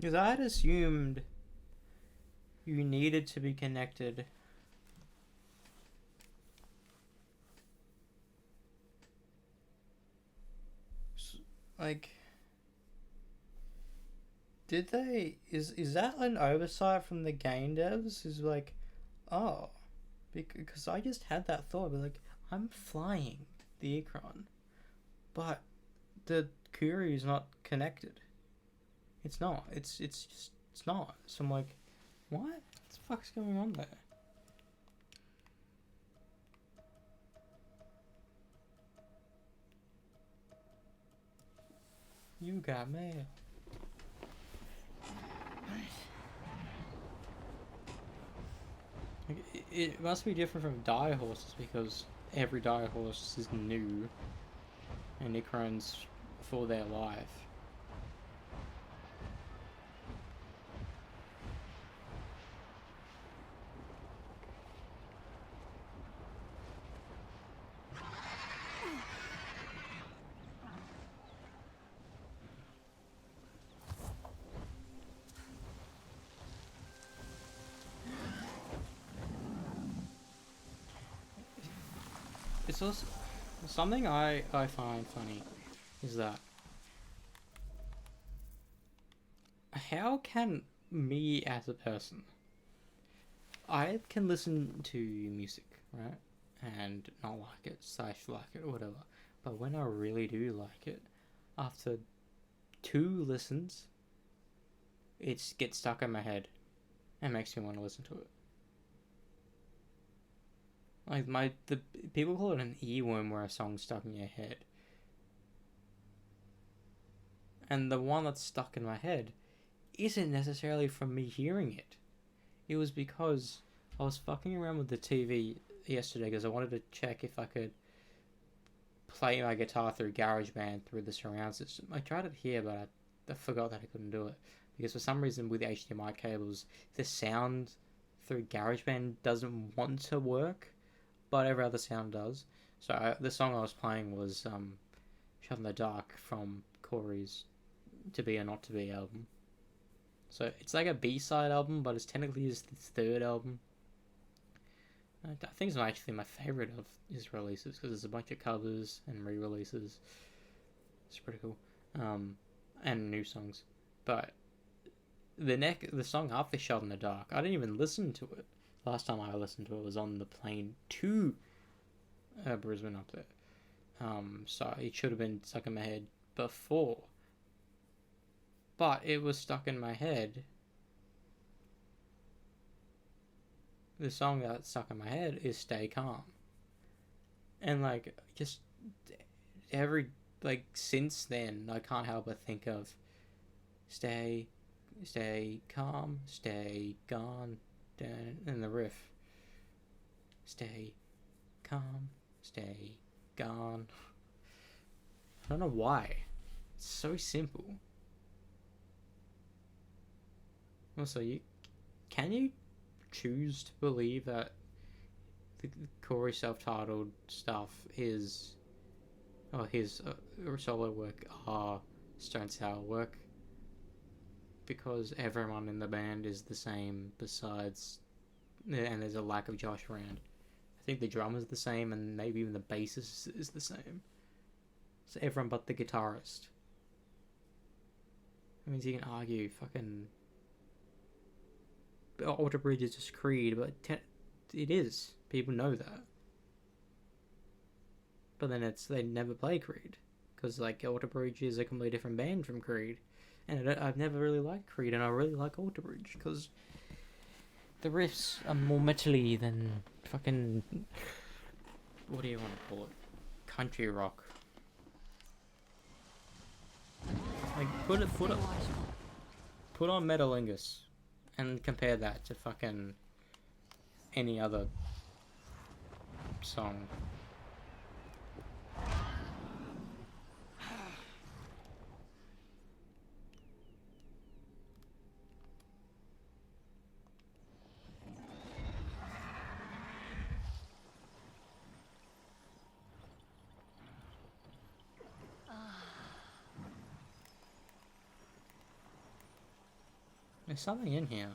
Because I had assumed you needed to be connected. Like, did they? Is that an oversight from the game devs? Is like, oh, because I just had that thought, but like, I'm flying the Ikron, but the Curie is not connected. It's not. It's just it's not. So I'm like, what the fuck's going on there? You got mail. Like, it must be different from Dire Horses because every Dire Horse is new and Ikron's for their life. It's also something I find funny is that how can me as a person, I can listen to music, right, and not like it / like it or whatever, but when I really do like it, after 2 listens it gets stuck in my head and makes me want to listen to it. Like the people call it an earworm where a song's stuck in your head. And the one that's stuck in my head isn't necessarily from me hearing it. It was because I was fucking around with the TV yesterday because I wanted to check if I could play my guitar through GarageBand through the surround system. I tried it here, but I forgot that I couldn't do it. Because for some reason with HDMI cables, the sound through GarageBand doesn't want to work, but every other sound does. So the song I was playing was Shut in the Dark from Corey's To Be or Not To Be album. So it's like a B-side album, but it's technically his 3rd album. I think it's actually my favourite of his releases because there's a bunch of covers and re-releases. It's pretty cool. And new songs. But the song after Shot in the Dark, I didn't even listen to it. Last time I listened to it was on the plane to Brisbane up there. So it should have been stuck in my head before. But it was stuck in my head. The song that's stuck in my head is Stay Calm. And like, just since then, I can't help but think of Stay calm, stay gone, and the riff. Stay calm, stay gone. I don't know why. It's so simple. Also, can you choose to believe that the Corey self-titled stuff is, or his solo work are Stone Sour work? Because everyone in the band is the same besides, and there's a lack of Josh around. I think the drummer's the same and maybe even the bassist is the same. So everyone but the guitarist. That means you can argue fucking Alter Bridge is just Creed, but it is. People know that. But then they never play Creed. Because like Alter Bridge is a completely different band from Creed. And I've never really liked Creed, and I really like Alter Bridge, because the riffs are more metally than fucking, what do you want to call it? Country rock. Like, put on Metalingus, and compare that to fucking any other song. There's something in here.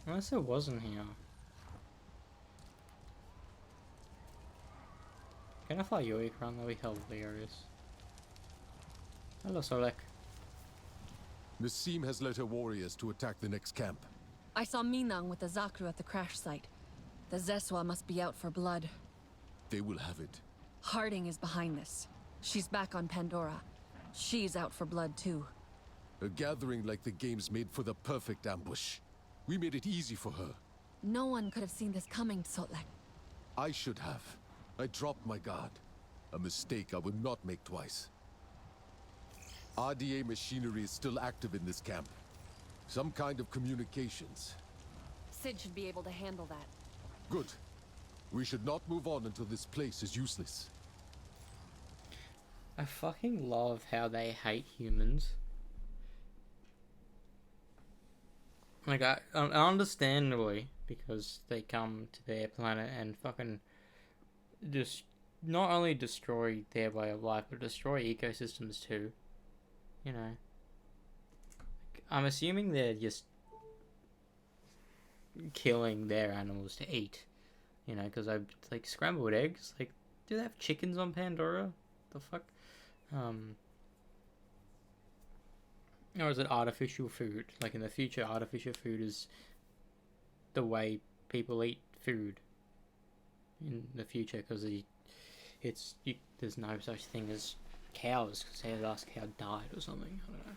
Unless it wasn't here. Can I fly Yui around? That'd be hilarious. Hello, Solek. Nassim has led her warriors to attack the next camp. I saw Minang with the Zakru at the crash site. The Zeswa must be out for blood. They will have it. Harding is behind this. She's back on Pandora. She's out for blood too. A gathering like the games made for the perfect ambush. We made it easy for her. No one could have seen this coming, Sotlek. I should have. I dropped my guard. A mistake I would not make twice. RDA machinery is still active in this camp. Some kind of communications. Sid should be able to handle that. Good. We should not move on until this place is useless. I fucking love how they hate humans. Like, understandably, because they come to their planet and fucking just not only destroy their way of life, but destroy ecosystems too. You know. I'm assuming they're just killing their animals to eat. You know, because I like scrambled eggs. Like, do they have chickens on Pandora? The fuck? Or is it artificial food? Like in the future, artificial food is the way people eat food in the future, because there's no such thing as cows, because their last cow died or something. I don't know.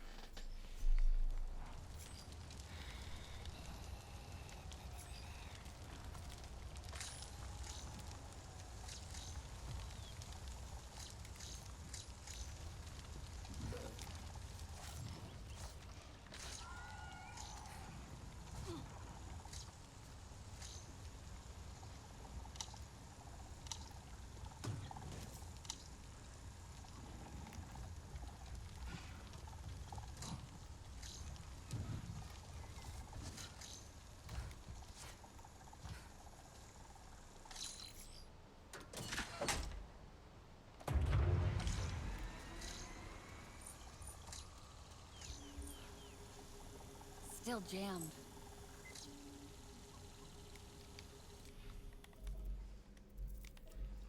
Still jammed.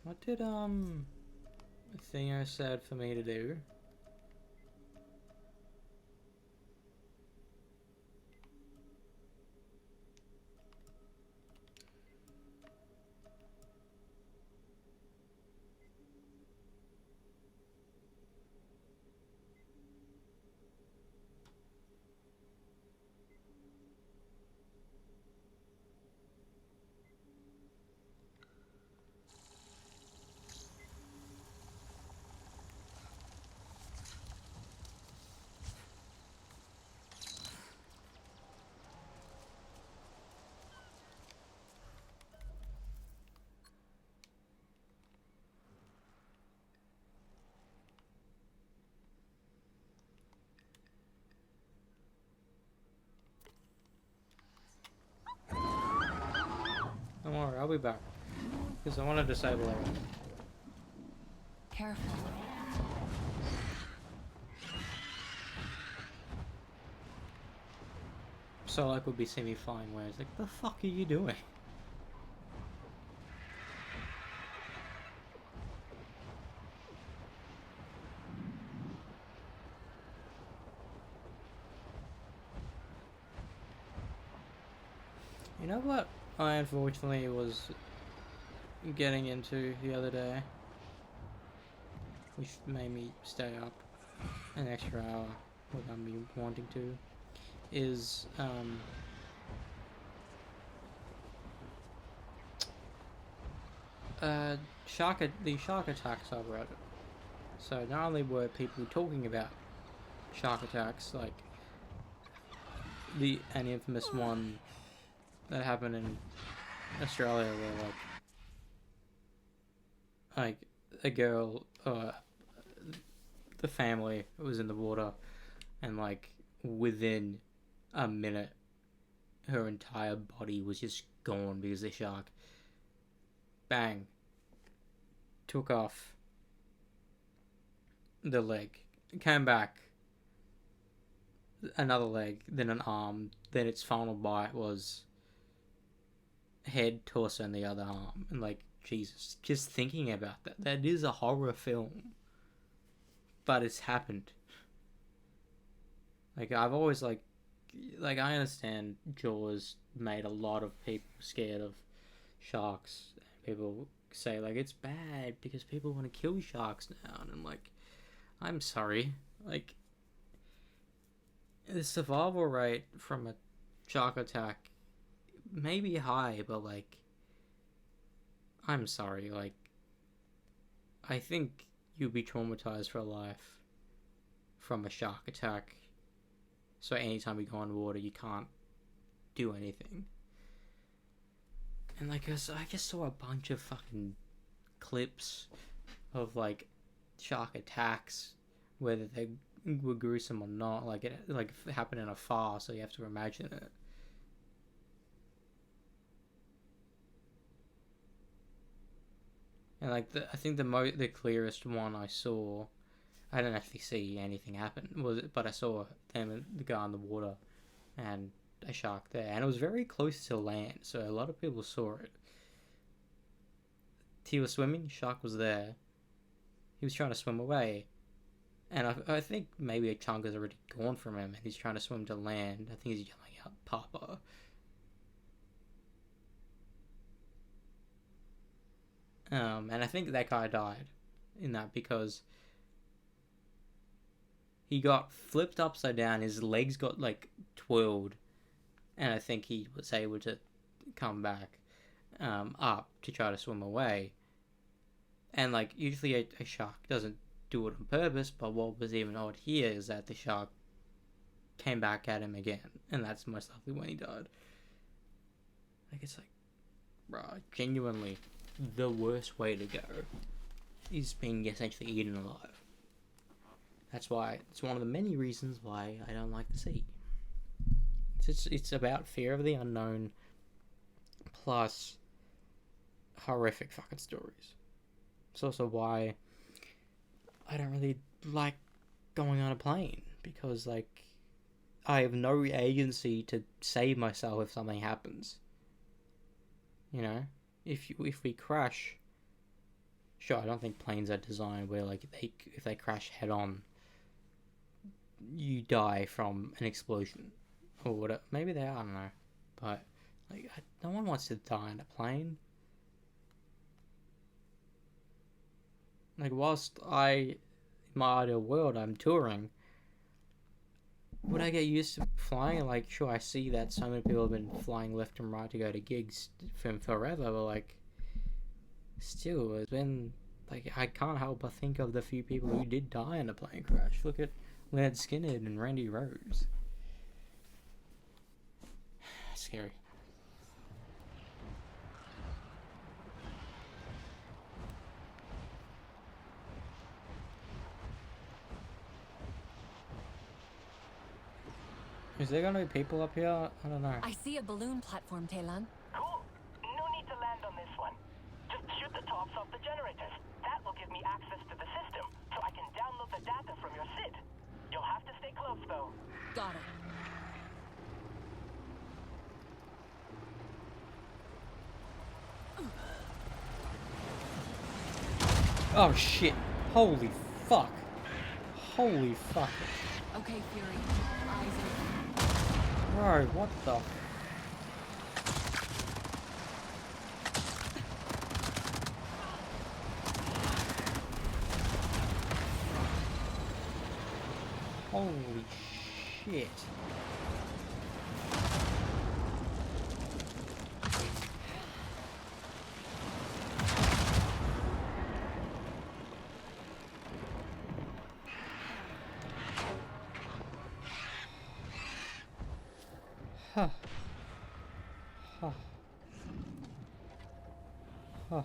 What did Theo said for me to do? Don't worry, I'll be back. Because I want to disable everything. Careful. So like would be semi-fine, where it's like, the fuck are you doing? You know what I unfortunately was getting into the other day, which made me stay up an extra hour without me wanting to, is the shark attack subreddit. So not only were people talking about shark attacks, like an infamous one that happened in Australia, where like a girl, the family was in the water, and like within a minute, her entire body was just gone because the shark, bang, took off the leg, came back, another leg, then an arm, then its final bite was head, torso, and the other arm. And like, Jesus, just thinking about that, that is a horror film. But it's happened. Like, I've always like I understand Jaws made a lot of people scared of sharks. People say like it's bad because people want to kill sharks now, and I'm like, I'm sorry. Like, the survival rate from a shark attack may be high, but like, I'm sorry. Like, I think you'd be traumatized for life from a shark attack. So anytime you go on water, you can't do anything. And like, I just saw a bunch of fucking clips of like shark attacks, whether they were gruesome or not. Like, it like happened in a far, so you have to imagine it. And like, I think the clearest one I saw, I didn't actually see anything happen, but I saw them, the guy in the water, and a shark there, and it was very close to land, so a lot of people saw it. He was swimming, shark was there. He was trying to swim away, and I think maybe a chunk is already gone from him, and he's trying to swim to land. I think he's yelling out, "Papa." And I think that guy died in that because he got flipped upside down, his legs got like twirled, and I think he was able to come back up to try to swim away. And like, usually a shark doesn't do it on purpose, but what was even odd here is that the shark came back at him again, and that's most likely when he died. Like, it's like, bruh, genuinely, the worst way to go is being essentially eaten alive. That's why, it's one of the many reasons why I don't like the sea. It's about fear of the unknown, plus horrific fucking stories. It's also why I don't really like going on a plane, because like, I have no agency to save myself if something happens. You know, if we crash, sure, I don't think planes are designed where like if they crash head on, you die from an explosion or whatever. Maybe they are, I don't know, but like, no one wants to die in a plane. Like, whilst in my ideal world, I'm touring, would I get used to flying? Like, sure, I see that so many people have been flying left and right to go to gigs from forever, but like, still, it's been like, I can't help but think of the few people who did die in a plane crash. Look at Leonard Skinner and Randy Rose. Scary. Is there gonna be people up here? I don't know. I see a balloon platform, Taelan. Cool. No need to land on this one. Just shoot the tops off the generators. That will give me access to the system, so I can download the data from your SID. You'll have to stay close, though. Got it. Oh shit! Holy fuck! Holy fuck! Okay, Fury. Eyes open. Bro, what the? Holy shit! Huh. Huh. Huh.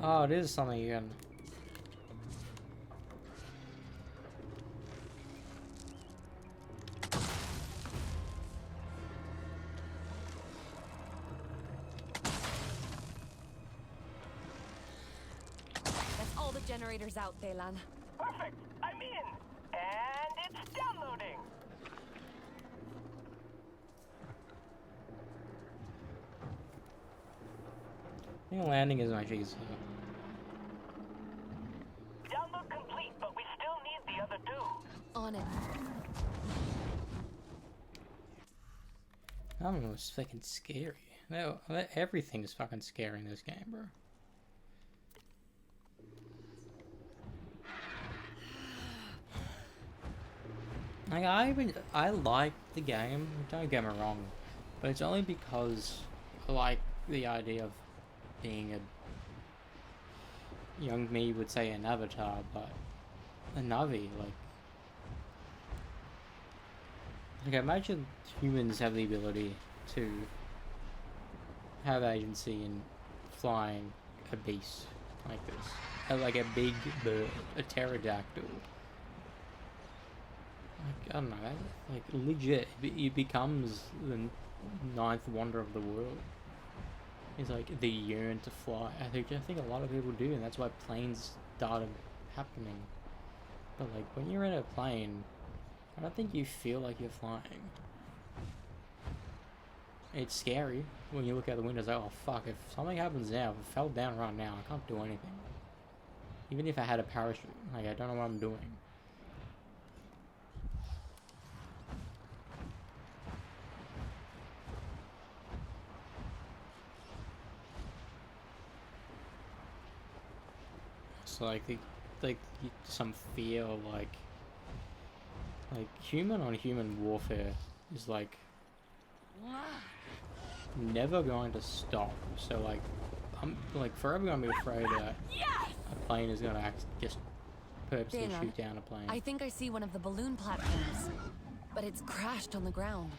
Oh, it is something you can. That's all the generators out, Thaylan. Perfect! I'm in! And it's downloading! I think landing is much easier. Download complete, but we still need the other two. On it. I don't know, it's fucking scary. No, everything is fucking scary in this game, bro. Like, I like the game, don't get me wrong, but it's only because I like the idea of being a young me would say an avatar, but a Navi, like imagine humans have the ability to have agency in flying a beast like this, like a big bird, a pterodactyl. Like, I don't know, like legit, it becomes the ninth wonder of the world. It's like the yearn to fly. I think a lot of people do, and that's why planes started happening. But like when you're in a plane, I don't think you feel like you're flying. It's scary when you look out the windows. Like, oh fuck! If something happens now, if I fell down right now, I can't do anything. Even if I had a parachute, like I don't know what I'm doing. So like some fear, like human on human warfare is like never going to stop. So like I'm like forever gonna be afraid that a plane is gonna just purposely Thaylan, shoot down a plane. I think I see one of the balloon platforms, but it's crashed on the ground.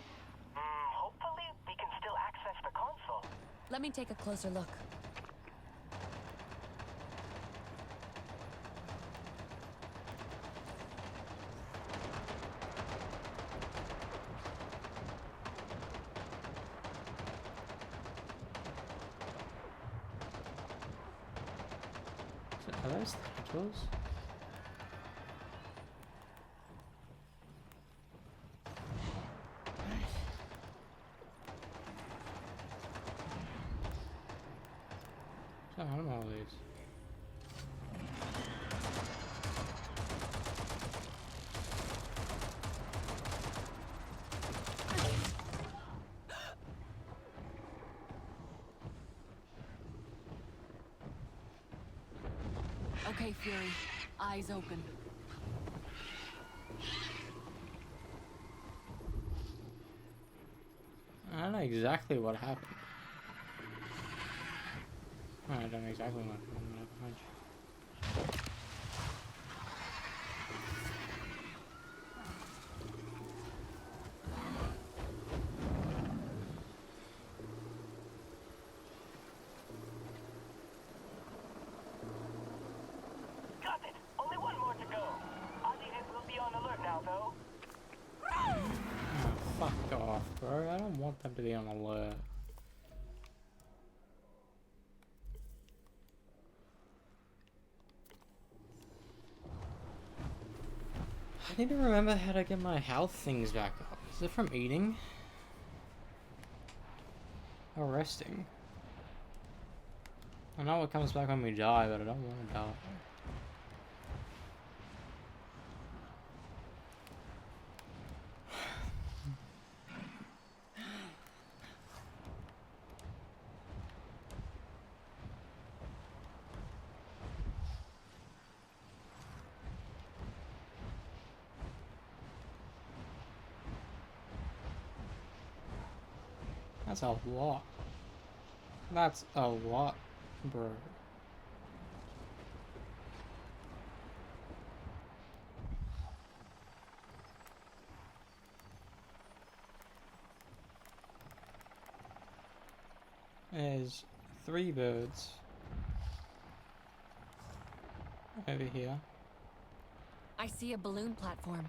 Hopefully we can still access the console. Let me take a closer look. Are those tentacles? I don't know all these. Okay, Fury. Eyes open. I don't know exactly what happened. I don't know exactly what happened. Got it! Only one more to go. Audience will be on alert now, though. Oh, fuck off, bro. I don't want them to be on alert. I need to remember how to get my health things back up. Is it from eating? Or resting? I know it comes back when we die, but I don't want to die. That's a lot. That's a lot, bro. There's 3 birds. over here. I see a balloon platform.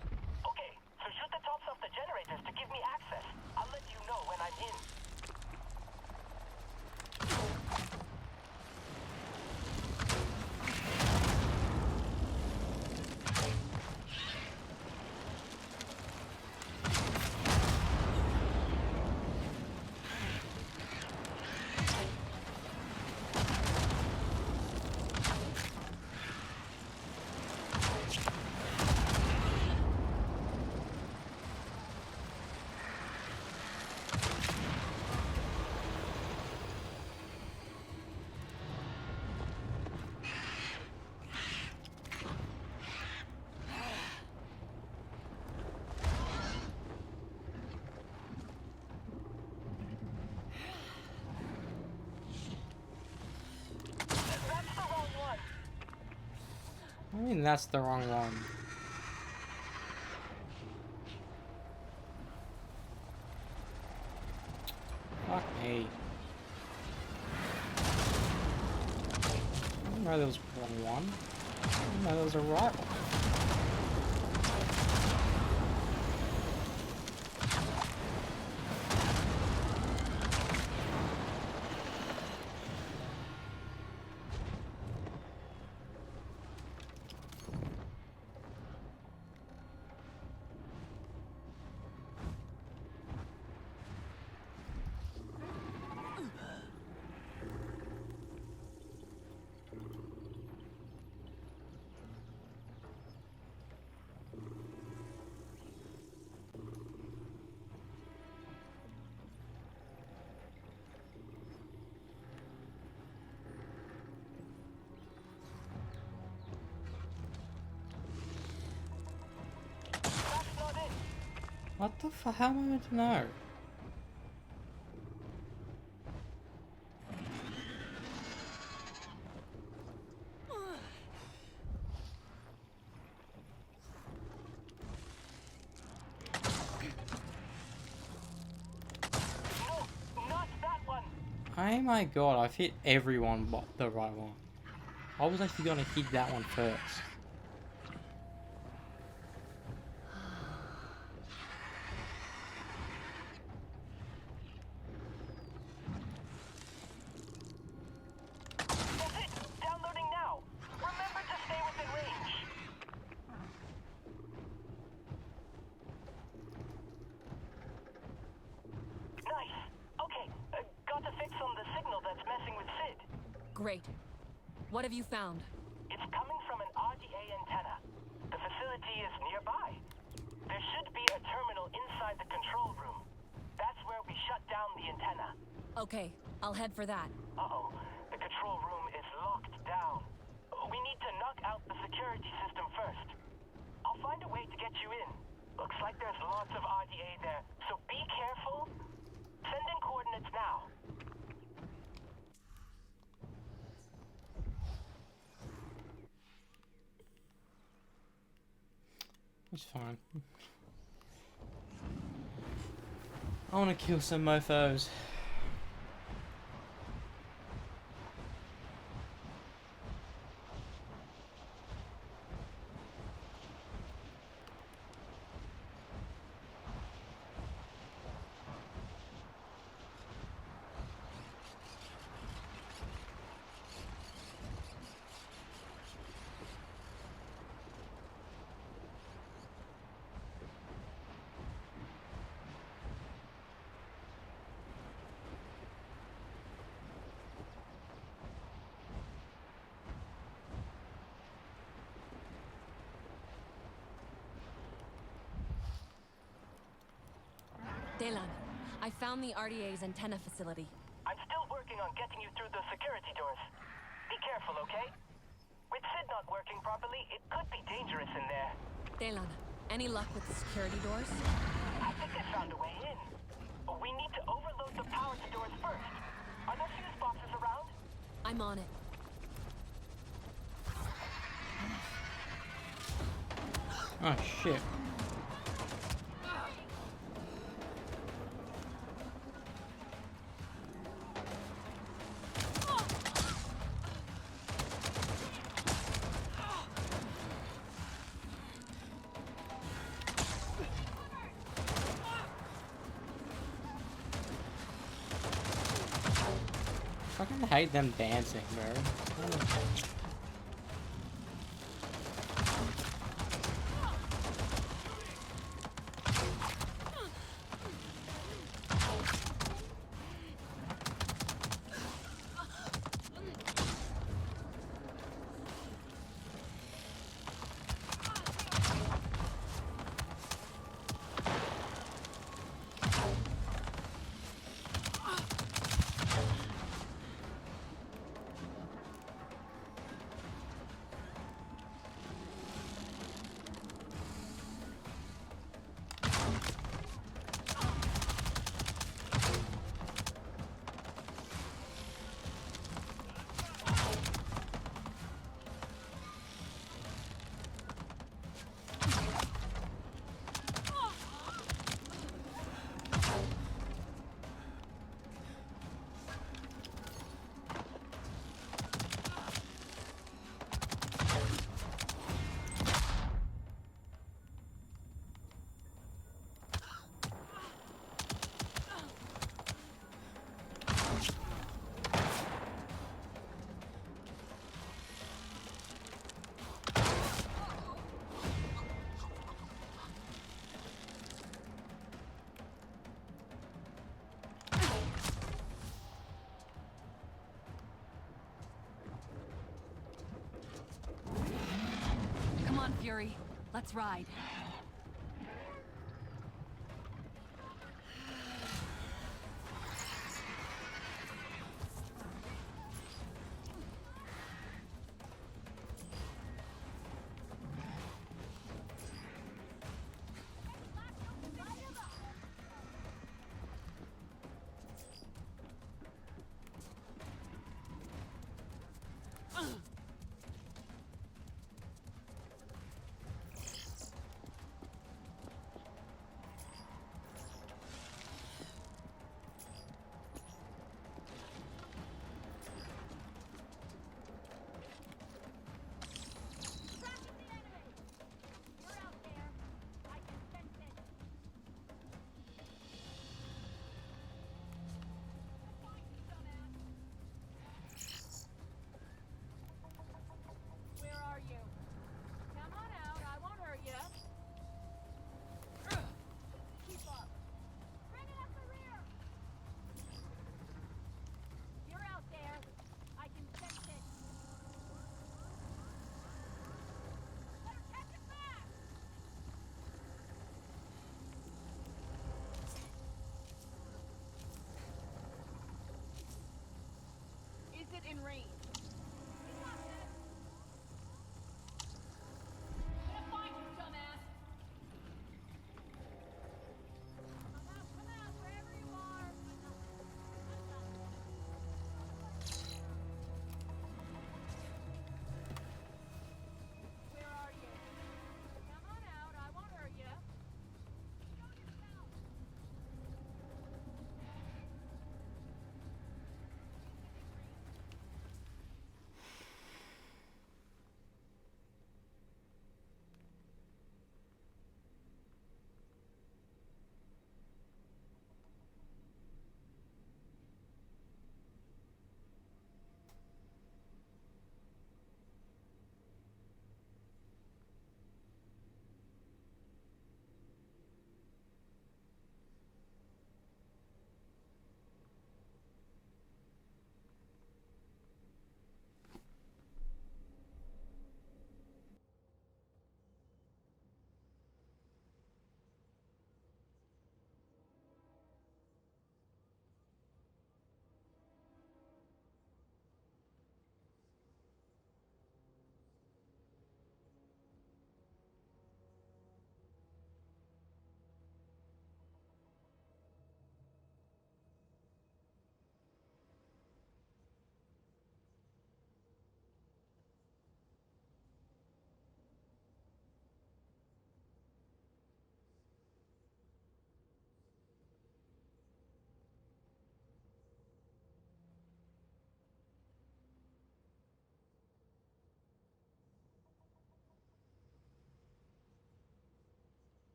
Okay, so shoot the tops off the generators to give me access. I'll let you know when I'm in. I mean, that's the wrong one. Fuck me. I didn't know there was wrong one. I didn't know there was a right one. What the fuck? How am I meant to know? No, not that one. Oh my god, I've hit everyone but the right one. I was actually gonna hit that one first. That's it. Downloading now. Remember to stay within range. Nice. Okay, got a fix on the signal that's messing with Sid. Great. What have you found? It's coming from an RDA antenna. The facility is nearby. There should be a terminal inside the control room. That's where we shut down the antenna. Okay, I'll head for that. Uh-oh. The control room is locked down. We need to knock out the security system first. I'll find a way to get you in. Looks like there's lots of RDA there, so be careful. Send in coordinates now. It's fine. I wanna kill some mofos. Delan, I found the RDA's antenna facility. I'm still working on getting you through the security doors. Be careful, okay? With Sid not working properly, it could be dangerous in there. Delan, any luck with the security doors? I think I found a way in. We need to overload the power to doors first. Are there fuse boxes around? I'm on it. Oh shit. fucking hate them dancing, bro. Come on, Fury. Let's ride. In range.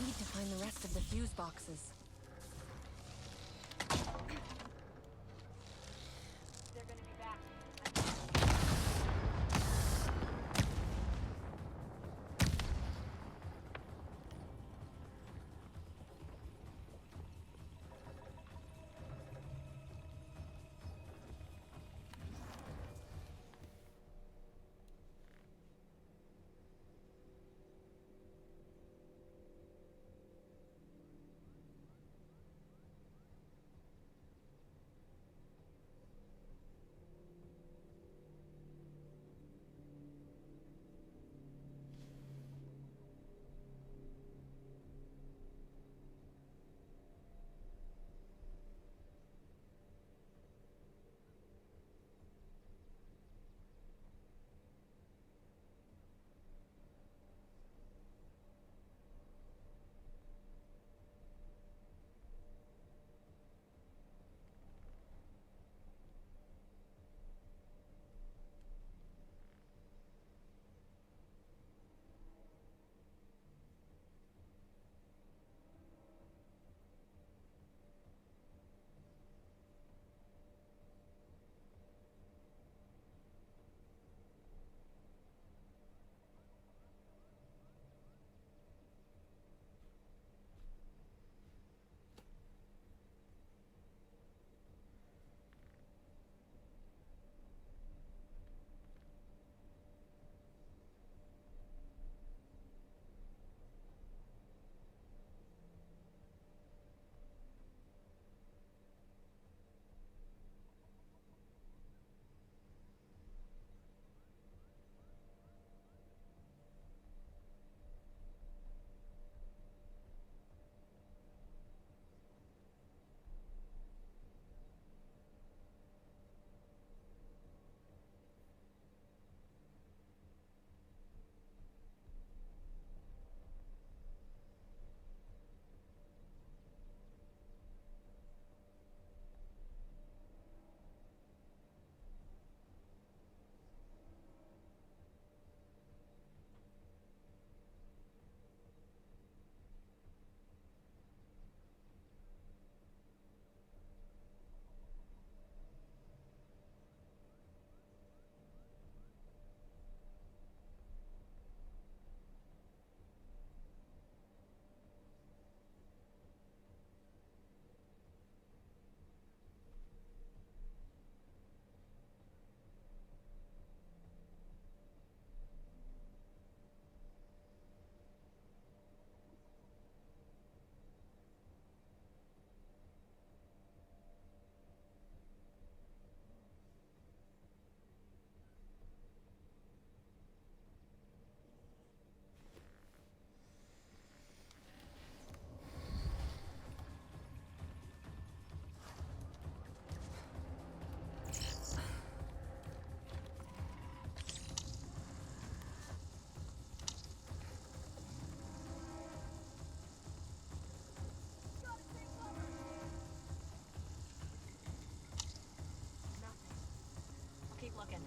Need to find the rest of the fuse boxes. They're gonna be back. Keep looking.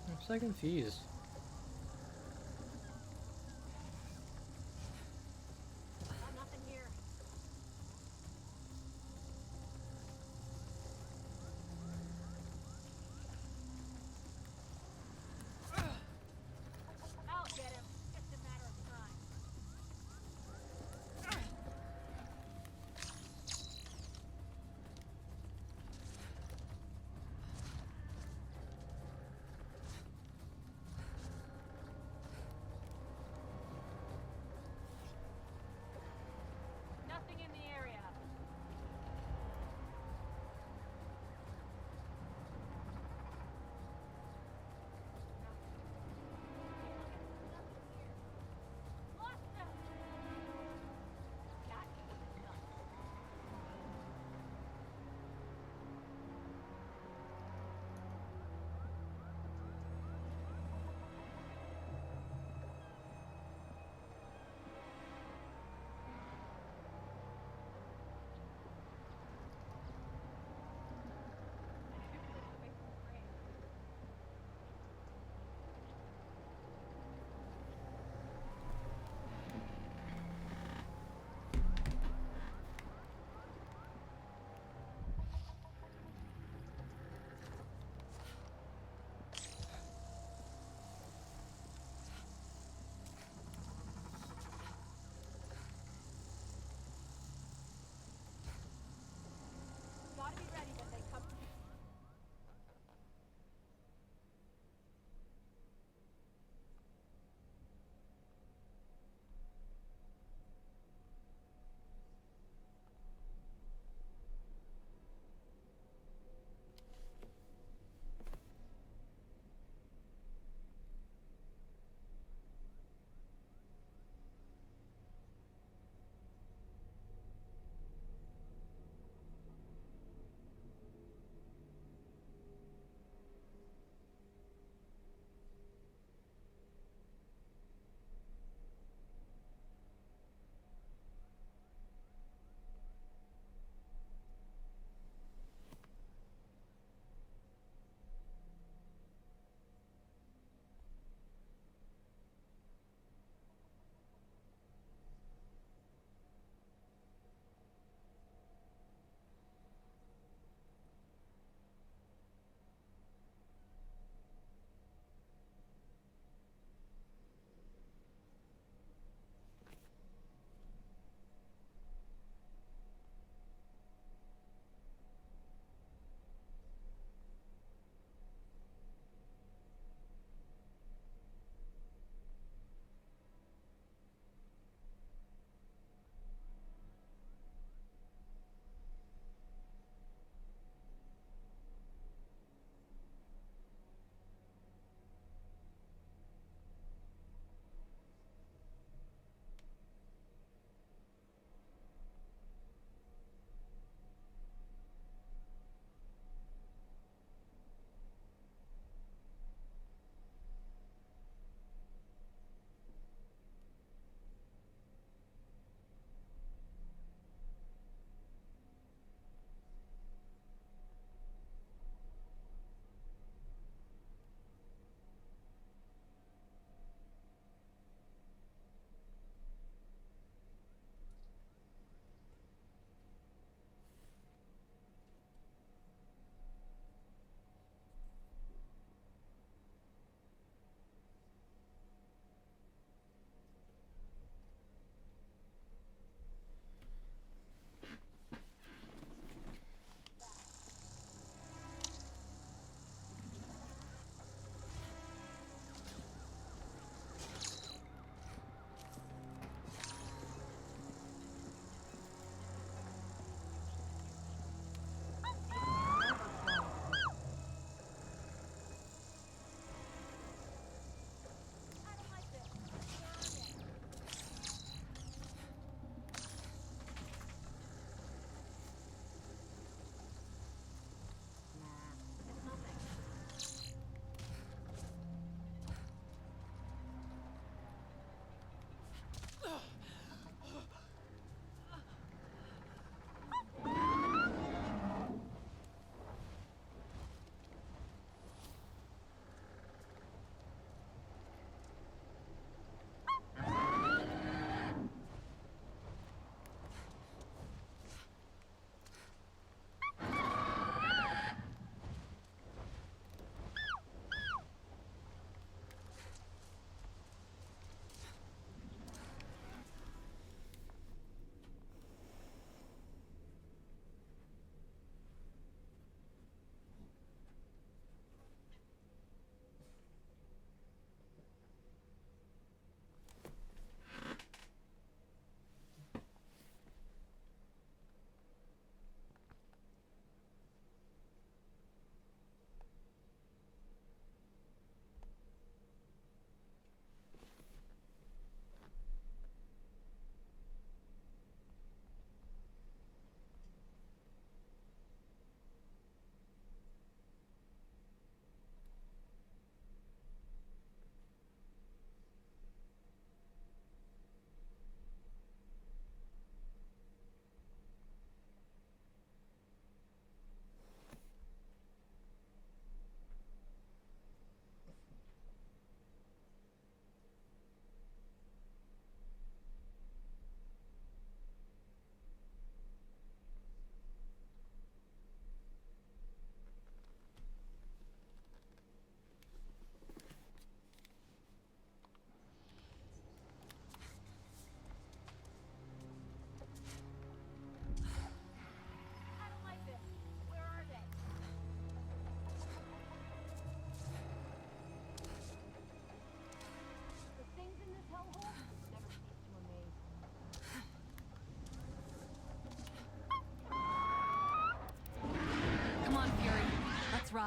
I'm so confused. Got nothing here. I'll get him. Just a matter of time.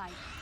side.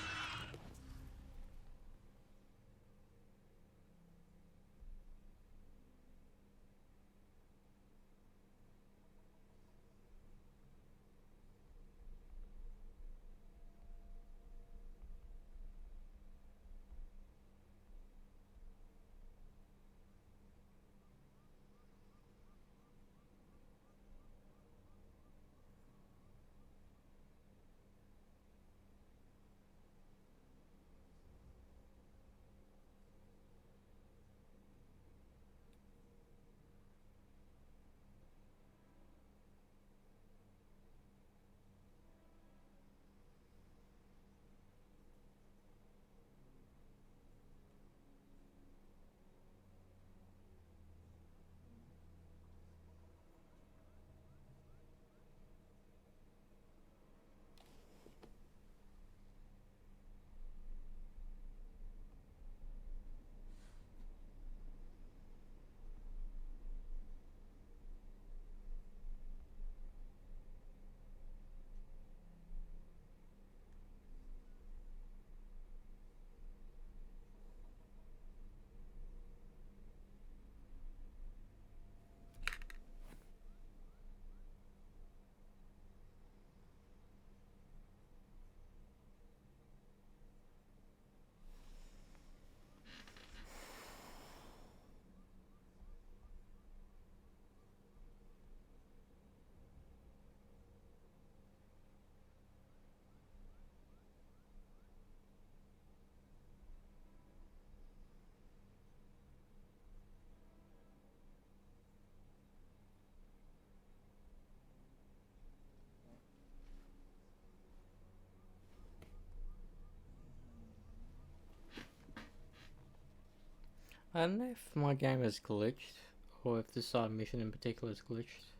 I don't know if my game is glitched or if this side mission in particular is glitched.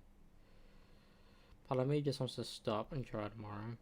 Part of me just wants to stop and try tomorrow.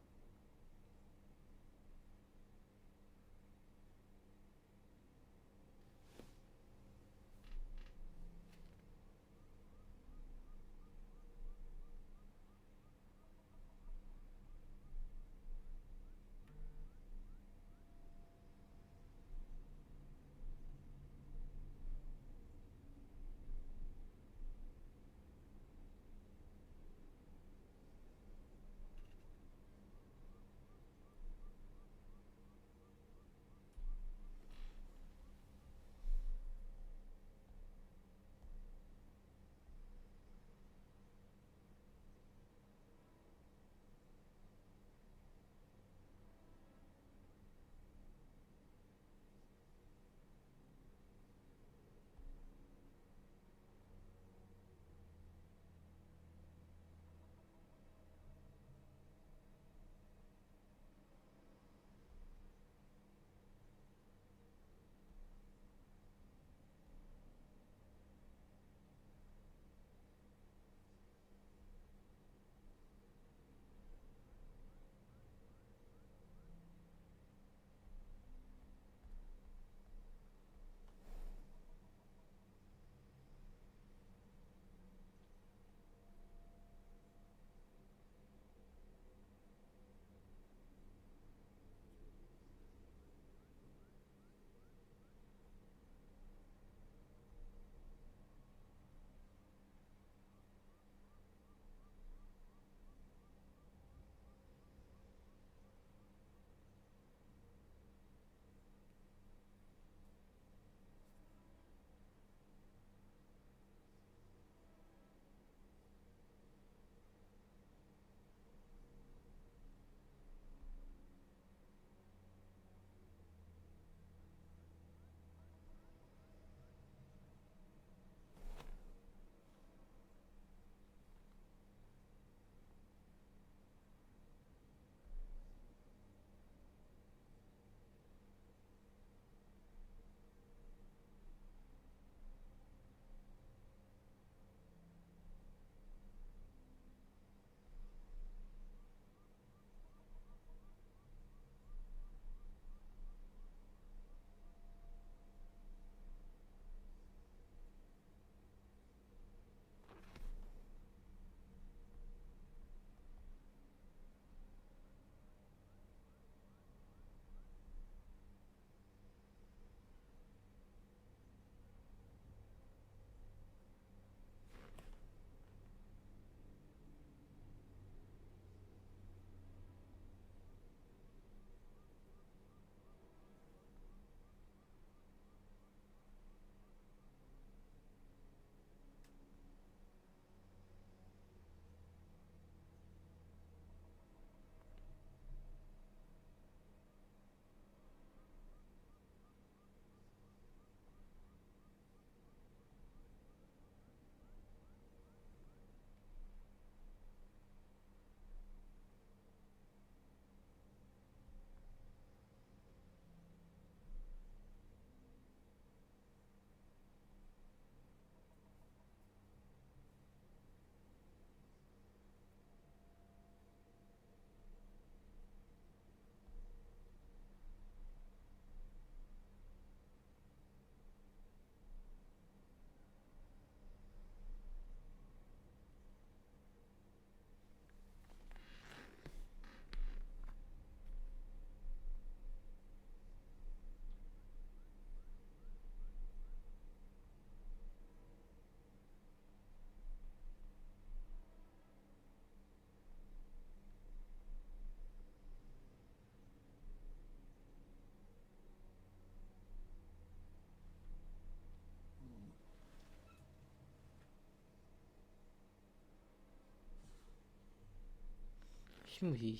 can we?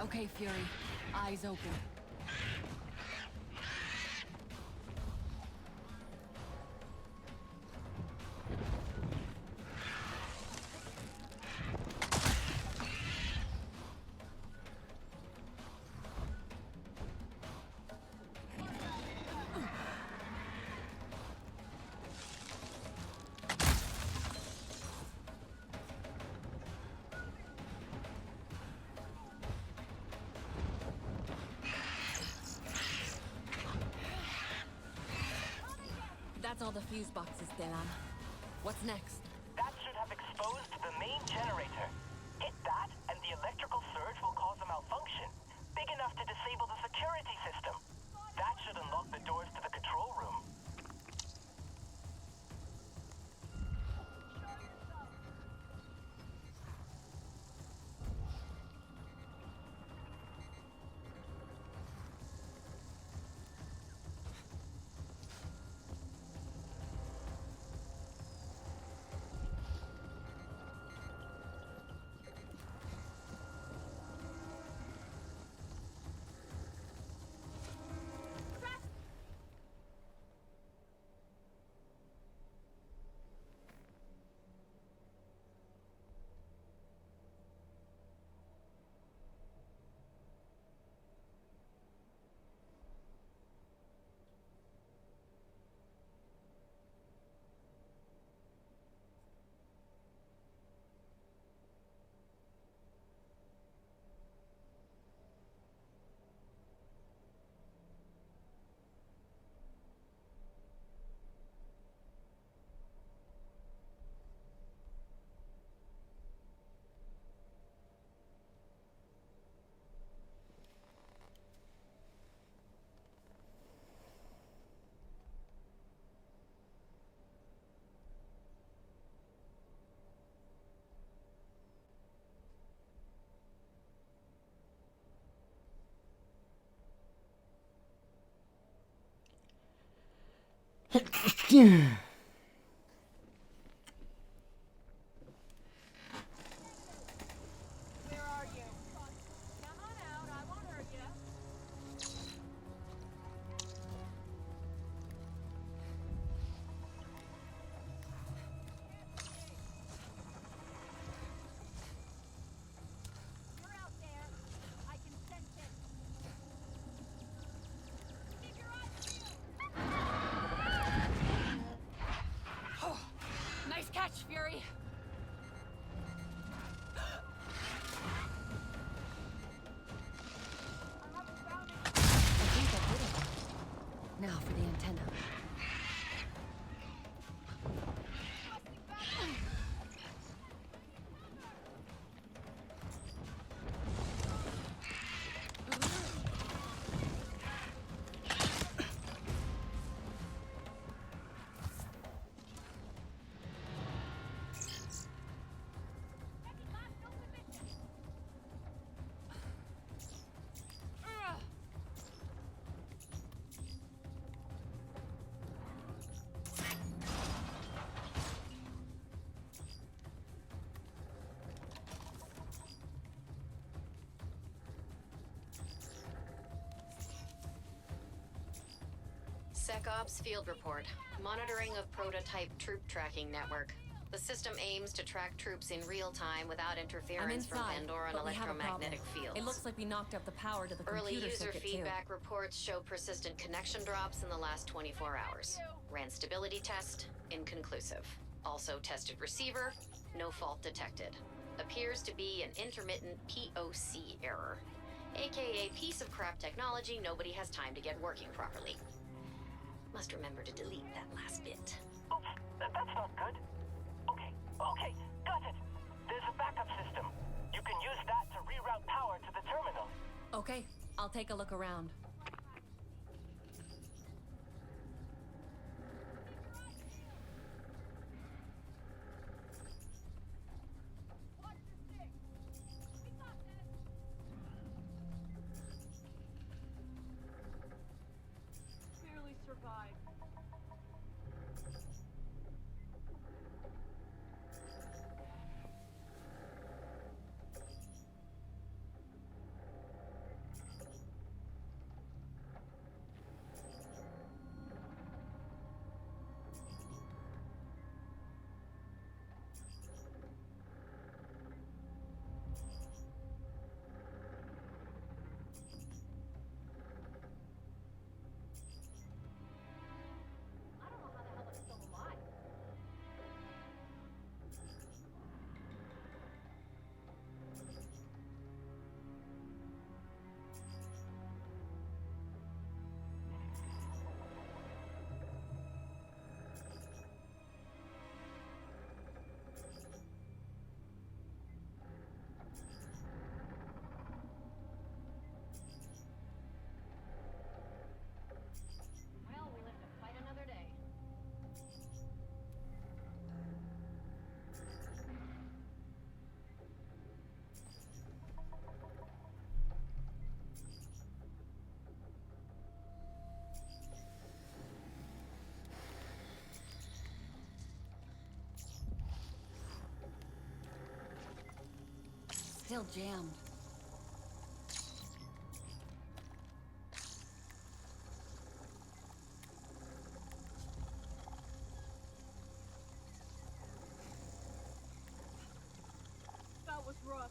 Okay, Fury. Eyes open. That's all the fuse boxes, Delan. What's next? That should have exposed the main generator. Hit that, and the electrical surge will cause a malfunction, big enough to disable the security system. That should unlock the doors to the control room. Where are you? Come on out, I won't hurt you. You're out there. I can sense it. Keep your eyes peeled. Nice catch, Fury! I think I did it. Now for the antenna. SecOps Field Report. Monitoring of prototype troop tracking network. The system aims to track troops in real time without I'm interference from inside, Pandora but we have a problem. electromagnetic fields. It looks like we knocked out the power to the Early computer user circuit feedback reports show persistent connection drops in the last 24 hours. Ran stability test, inconclusive. Also tested receiver, no fault detected. Appears to be an intermittent POC error, aka piece of crap technology nobody has time to get working properly. Must remember to delete that last bit. Oops, that's not good. Okay, got it. There's a backup system. You can use that to reroute power to the terminal. Okay, I'll take a look around. Watch your six. We got this. Barely survived. I don't know how the hell I'm still alive. Well, we live to fight another day. Still jammed. That was rough.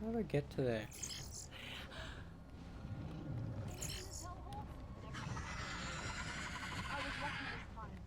How do I get to there? This hellhole? I was lucky this time.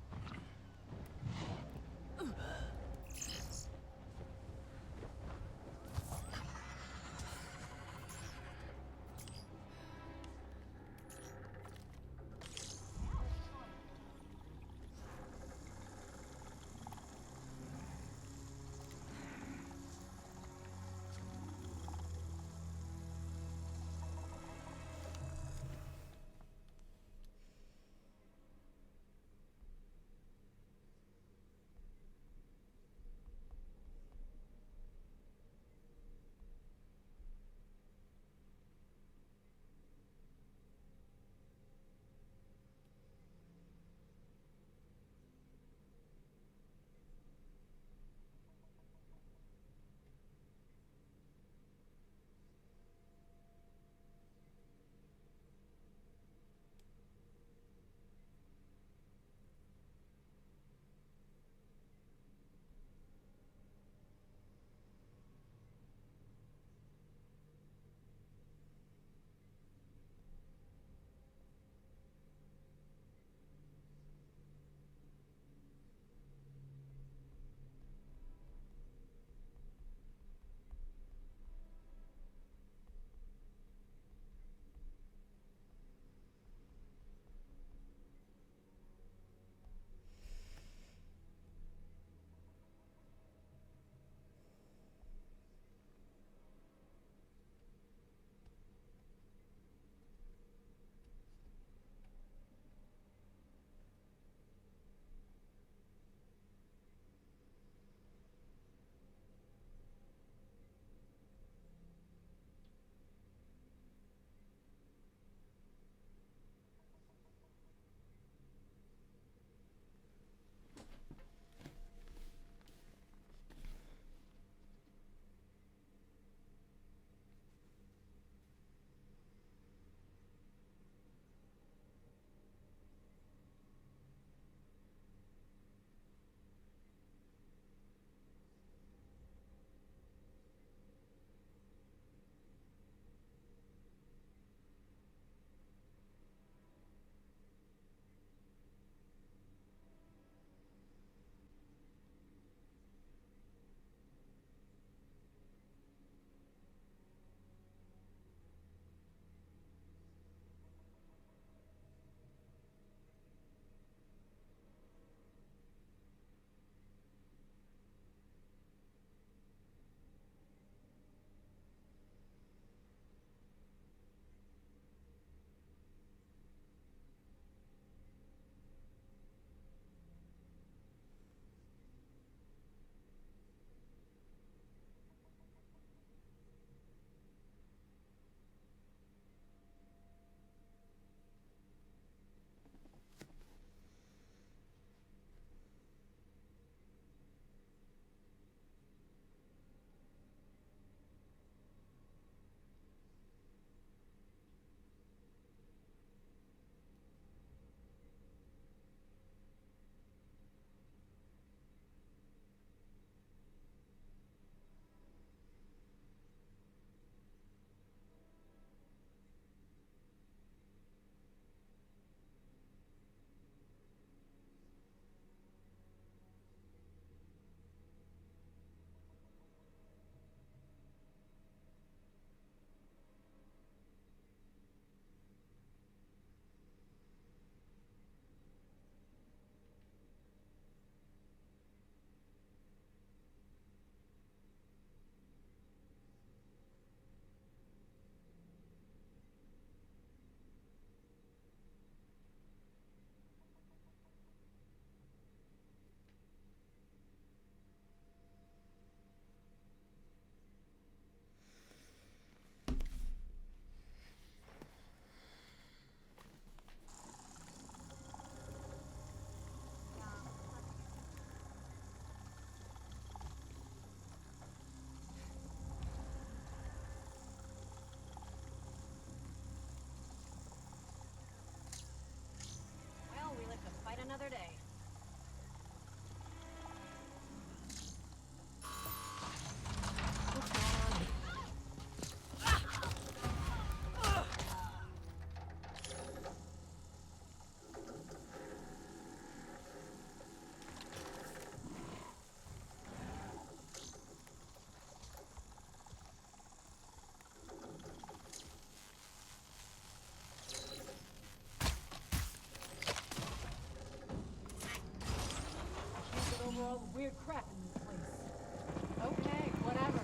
weird crap in this place. Okay, whatever.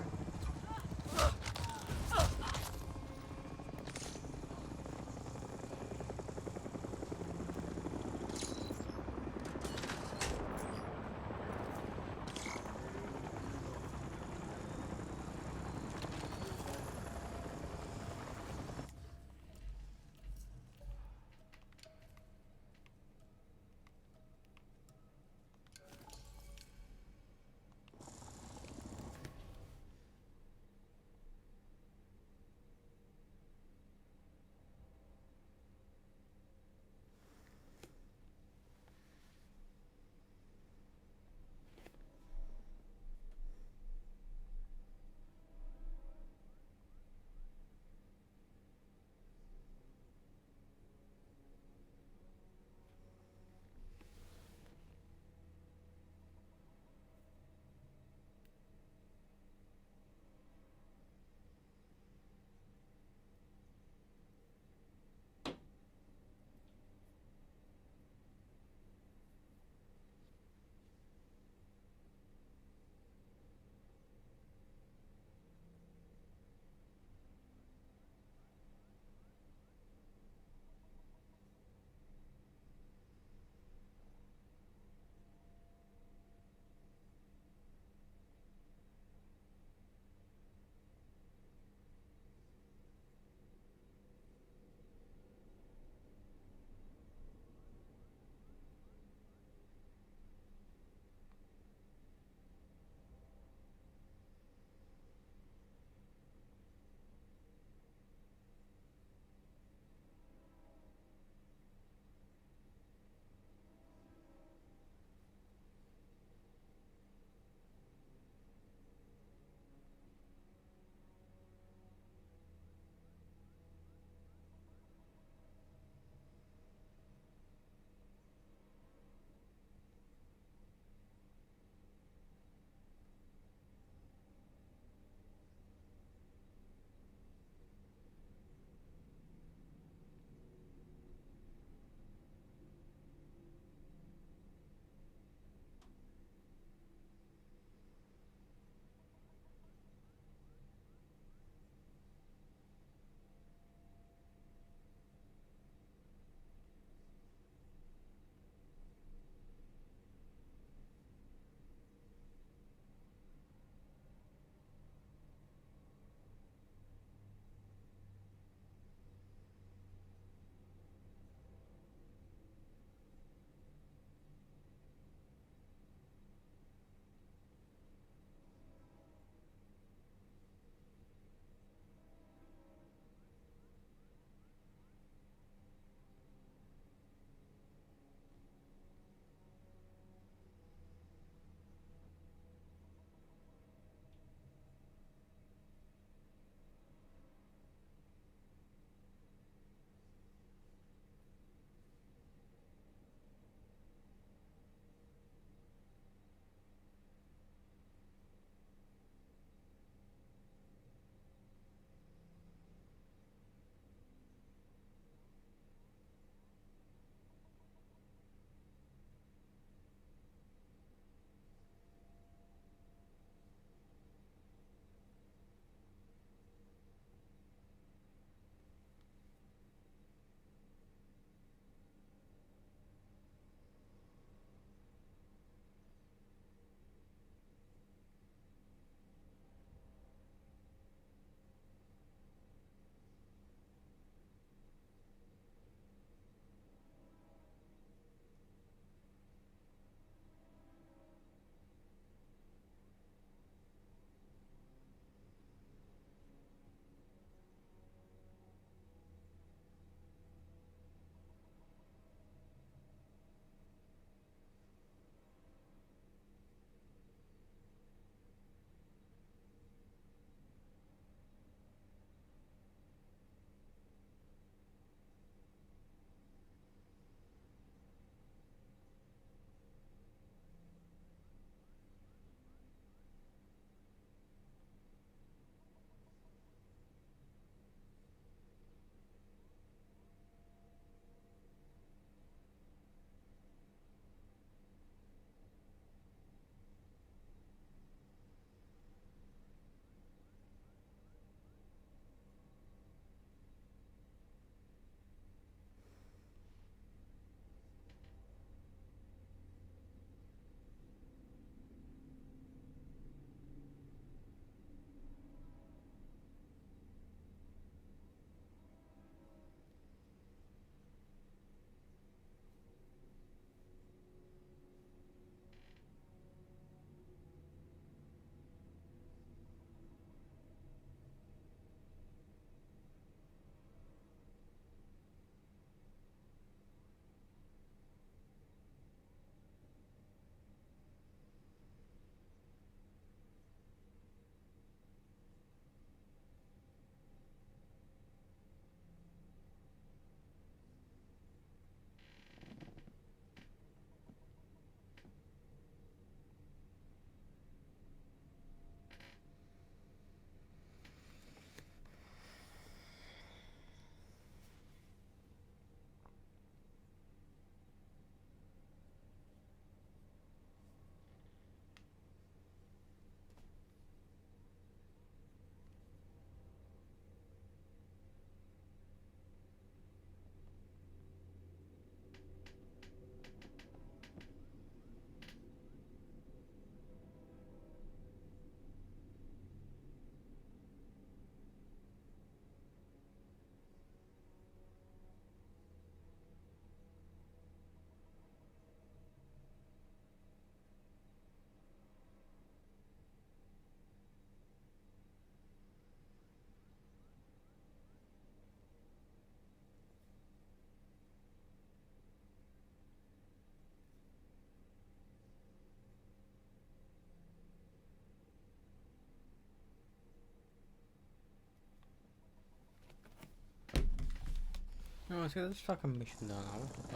let's get this fucking mission done. I want to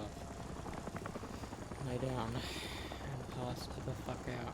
lay down and pass the fuck out.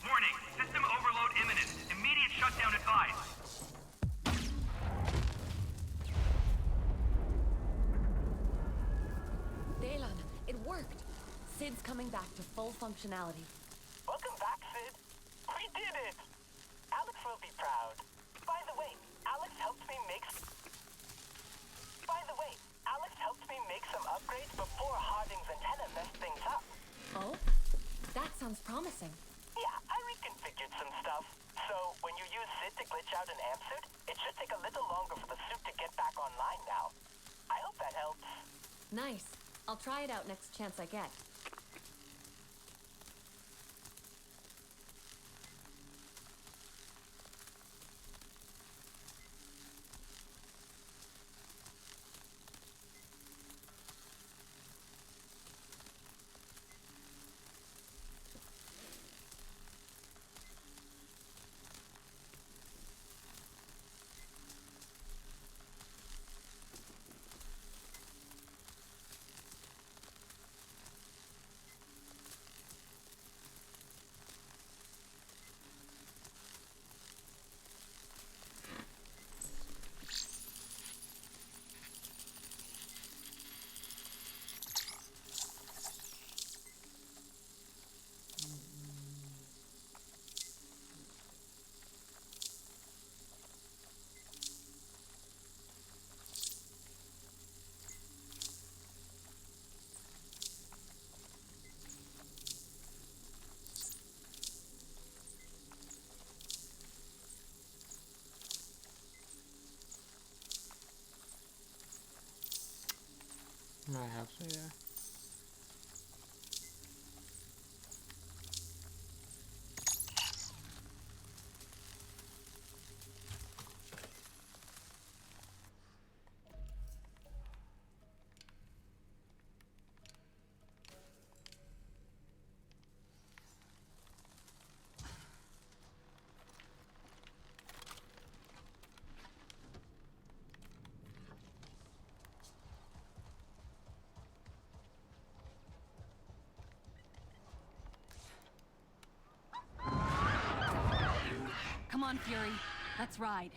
Warning, system overload imminent. Immediate shutdown advised. Daylan, it worked. Sid's coming back to full functionality. Welcome back, Sid. We did it! Alex will be proud. By the way, Alex helped me make some upgrades before Harding's antenna messed things up. Oh? That sounds promising. Yeah, I reconfigured some stuff. So, when you use Sid to glitch out an amp suit, it should take a little longer for the suit to get back online now. I hope that helps. Nice. I'll try it out next chance I get. I have to, yeah. Come on, Fury. Let's ride.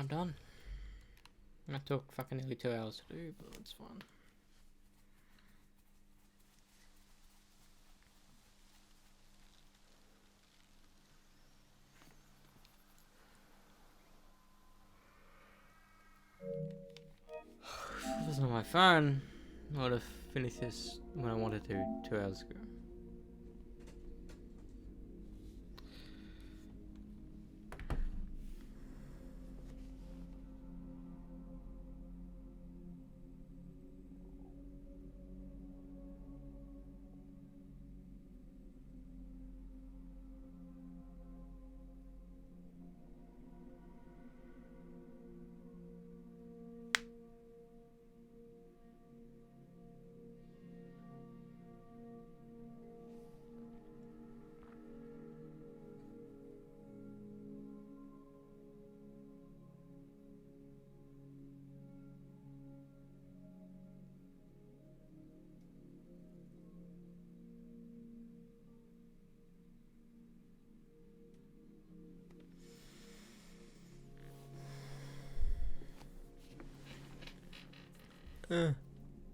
I'm done. That took fucking nearly 2 hours to do, but it's fine. If it wasn't on my phone, I would have finished this when I wanted to 2 hours ago.